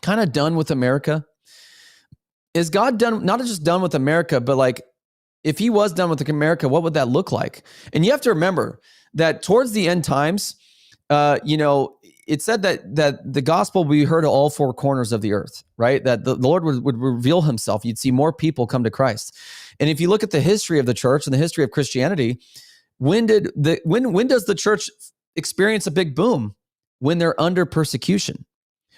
kind of done with America? Is God done, not just done with America, but like, if he was done with America, what would that look like? And you have to remember that towards the end times, it said that the gospel will be heard at all four corners of the earth, right? That the Lord would reveal himself. You'd see more people come to Christ. And if you look at the history of the church and the history of Christianity, when does the church experience a big boom? When they're under persecution.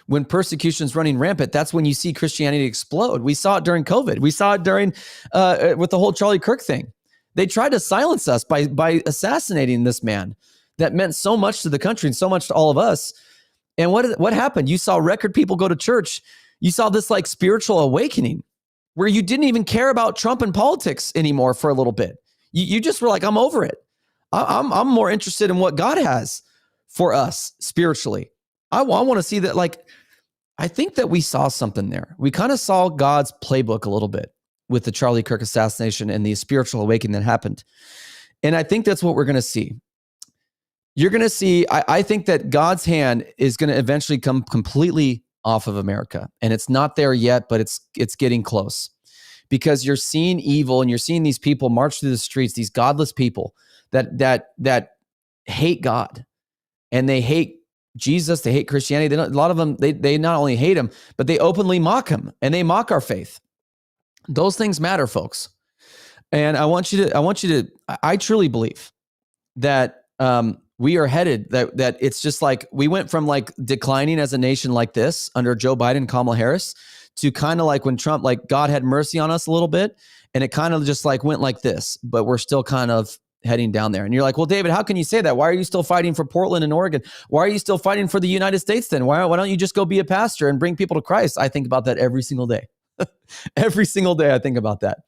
When persecution's running rampant, that's when you see Christianity explode. We saw it during COVID. We saw it during with the whole Charlie Kirk thing. They tried to silence us by assassinating this man that meant so much to the country and so much to all of us. And what happened? You saw record people go to church. You saw this like spiritual awakening where you didn't even care about Trump and politics anymore for a little bit. You just were like, I'm over it. I'm more interested in what God has for us spiritually. I want to see that. Like, I think that we saw something there. We kind of saw God's playbook a little bit with the Charlie Kirk assassination and the spiritual awakening that happened. And I think that's what we're going to see. You're going to see, I think that God's hand is going to eventually come completely off of America. And it's not there yet, but it's getting close. Because you're seeing evil and you're seeing these people march through the streets, these godless people that hate God and they hate Jesus, they hate Christianity. A lot of them, they not only hate him, but they openly mock him and they mock our faith. Those things matter, folks. And I truly believe that we are headed, that it's just like, we went from like declining as a nation like this under Joe Biden, Kamala Harris, to kind of like when Trump, like God had mercy on us a little bit. And it kind of just like went like this, but we're still kind of heading down there. And you're like, well, David, how can you say that? Why are you still fighting for Portland and Oregon? Why are you still fighting for the United States then? Why don't you just go be a pastor and bring people to Christ? I think about that every single day. Every single day I think about that.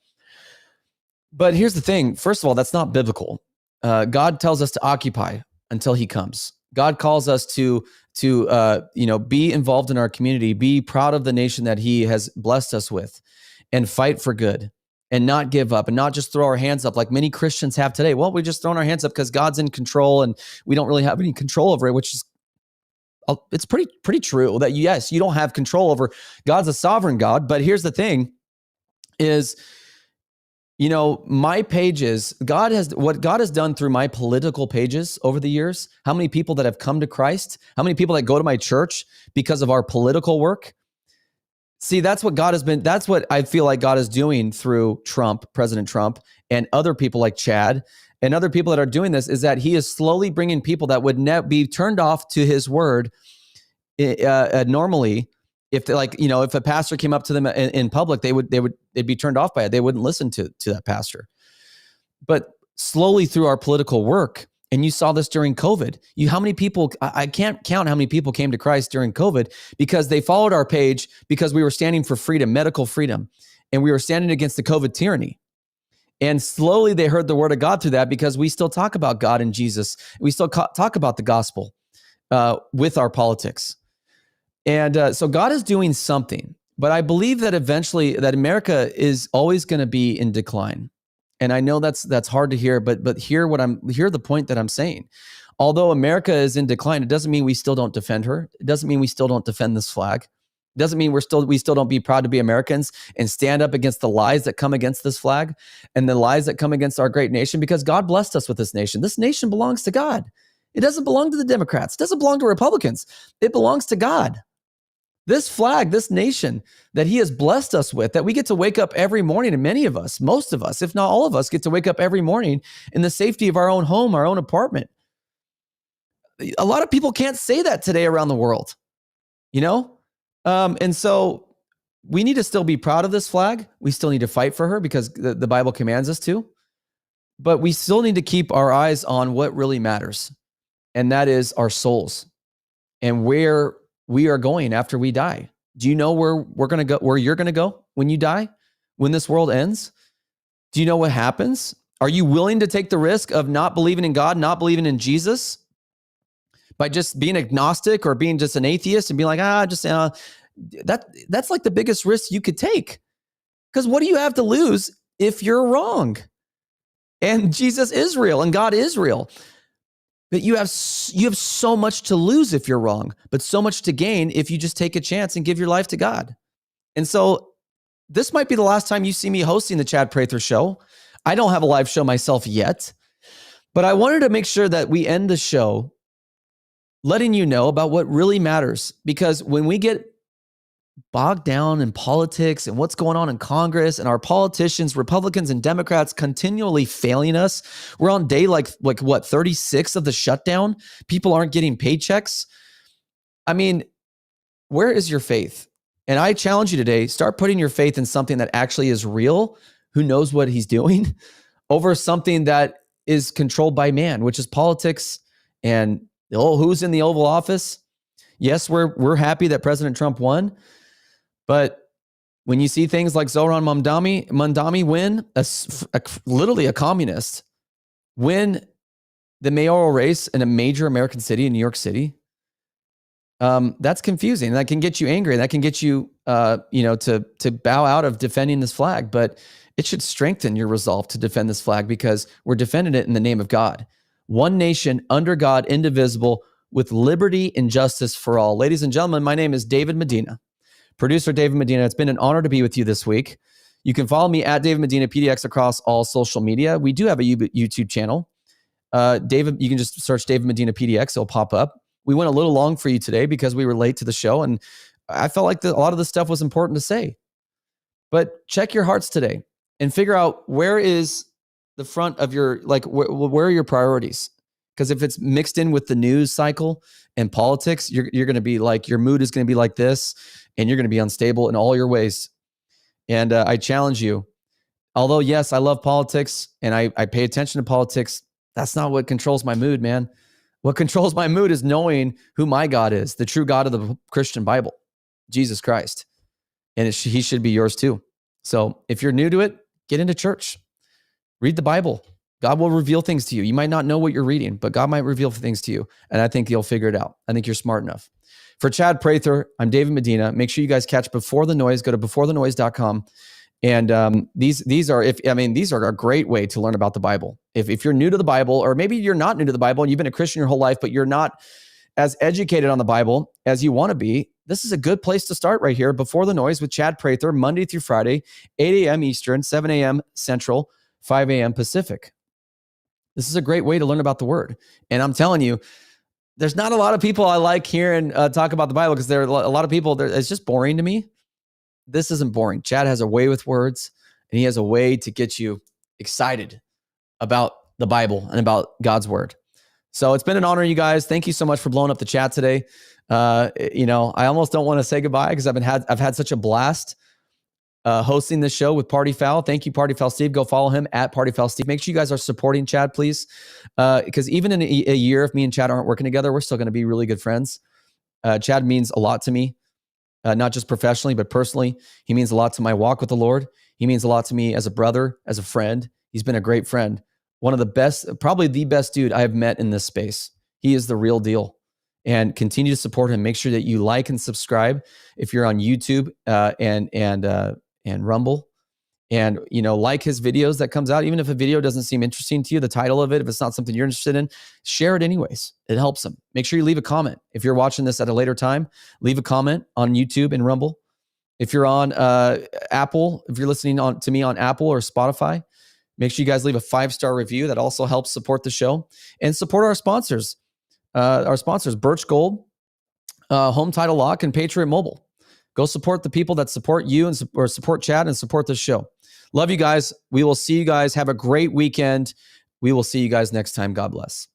But here's the thing. First of all, that's not biblical. God tells us to occupy until he comes. God calls us to be involved in our community, be proud of the nation that he has blessed us with, and fight for good. And not give up and not just throw our hands up like many Christians have today. Well, we just thrown our hands up because God's in control and we don't really have any control over it, which is, it's pretty true that yes, you don't have control over, God's a sovereign God. But here's the thing is, my pages, what God has done through my political pages over the years, how many people that have come to Christ, how many people that go to my church because of our political work. See, that's what I feel like God is doing through President Trump, and other people like Chad and other people that are doing this, is that he is slowly bringing people that would be turned off to his word normally. If if a pastor came up to them in public, they'd be turned off by it. They wouldn't listen to that pastor. But slowly through our political work, and you saw this during COVID. How many people, I can't count how many people came to Christ during COVID because they followed our page because we were standing for freedom, medical freedom, and we were standing against the COVID tyranny. And slowly they heard the word of God through that because we still talk about God and Jesus. We still talk about the gospel with our politics. And so God is doing something, but I believe that eventually that America is always going to be in decline. And I know that's hard to hear, but hear the point that I'm saying. Although America is in decline, it doesn't mean we still don't defend her. It doesn't mean we still don't defend this flag. Doesn't mean we still don't be proud to be Americans and stand up against the lies that come against this flag and the lies that come against our great nation, because God blessed us with this nation. This nation belongs to God. It doesn't belong to the Democrats. It doesn't belong to Republicans. It belongs to God. This flag, this nation that he has blessed us with, that we get to wake up every morning, and many of us, most of us, if not all of us, get to wake up every morning in the safety of our own home, our own apartment. A lot of people can't say that today around the world, you know? And so we need to still be proud of this flag. We still need to fight for her because the Bible commands us to. But we still need to keep our eyes on what really matters, and that is our souls and where we are going after we die. Do you know where we're going to go, where you're going to go when you die, when this world ends? Do you know what happens? Are you willing to take the risk of not believing in God, not believing in Jesus, by just being agnostic or being just an atheist and being like, that's like the biggest risk you could take. Because what do you have to lose if you're wrong? And Jesus is real and God is real. But you have so much to lose if you're wrong, but so much to gain if you just take a chance and give your life to God. And so this might be the last time you see me hosting the Chad Prather Show. I don't have a live show myself yet, but I wanted to make sure that we end the show letting you know about what really matters. Because when we get bogged down in politics and what's going on in Congress and our politicians, Republicans and Democrats continually failing us, we're on day like what, 36 of the shutdown. People aren't getting paychecks. I mean, where is your faith? And I challenge you today, start putting your faith in something that actually is real, who knows what he's doing, over something that is controlled by man, which is politics and who's in the Oval Office. Yes, we're happy that President Trump won, but when you see things like Zohran Mamdani win, literally a communist, win the mayoral race in a major American city in New York City, that's confusing. That can get you angry. That can get you, to bow out of defending this flag. But it should strengthen your resolve to defend this flag, because we're defending it in the name of God. One nation under God, indivisible, with liberty and justice for all. Ladies and gentlemen, my name is David Medina, producer David Medina. It's been an honor to be with you this week. You can follow me at David Medina PDX across all social media. We do have a YouTube channel. David, you can just search David Medina PDX. It'll pop up. We went a little long for you today because we were late to the show, and I felt like a lot of the stuff was important to say. But check your hearts today and figure out where is the front of your, where are your priorities? Because if it's mixed in with the news cycle and politics, you're going to be like, your mood is going to be like this, and you're going to be unstable in all your ways. And I challenge you, although, yes, I love politics and I pay attention to politics, that's not what controls my mood, man. What controls my mood is knowing who my God is, the true God of the Christian Bible, Jesus Christ. And he should be yours too. So if you're new to it, get into church. Read the Bible. God will reveal things to you. You might not know what you're reading, but God might reveal things to you. And I think you'll figure it out. I think you're smart enough. For Chad Prather, I'm David Medina. Make sure you guys catch Before the Noise. Go to beforethenoise.com. And these are a great way to learn about the Bible. If you're new to the Bible, or maybe you're not new to the Bible and you've been a Christian your whole life, but you're not as educated on the Bible as you want to be, this is a good place to start right here. Before the Noise with Chad Prather, Monday through Friday, 8 a.m. Eastern, 7 a.m. Central, 5 a.m. Pacific. This is a great way to learn about the Word. And I'm telling you, there's not a lot of people I like hearing talk about the Bible, because there are a lot of people, it's just boring to me. This isn't boring. Chad has a way with words, and he has a way to get you excited about the Bible and about God's Word. So it's been an honor, you guys. Thank you so much for blowing up the chat today. I almost don't want to say goodbye because I've had such a blast hosting this show with Party Foul. Thank you, Party Foul Steve. Go follow him at Party Foul Steve. Make sure you guys are supporting Chad, please, because even in a year, if me and Chad aren't working together, we're still going to be really good friends. Chad means a lot to me, not just professionally, but personally. He means a lot to my walk with the Lord. He means a lot to me as a brother, as a friend. He's been a great friend. One of the best, probably the best dude I have met in this space. He is the real deal. And continue to support him. Make sure that you like and subscribe if you're on YouTube and Rumble. and, like his videos that comes out. Even if a video doesn't seem interesting to you, the title of it, if it's not something you're interested in, share it anyways. It helps him. Make sure you leave a comment. If you're watching this at a later time, leave a comment on YouTube and Rumble. If you're on Apple, if you're listening to me on Apple or Spotify, make sure you guys leave a 5-star review. That also helps support the show and support our sponsors. Birch Gold, Home Title Lock, and Patriot Mobile. Go support the people that support you and support Chad and support this show. Love you guys. We will see you guys. Have a great weekend. We will see you guys next time. God bless.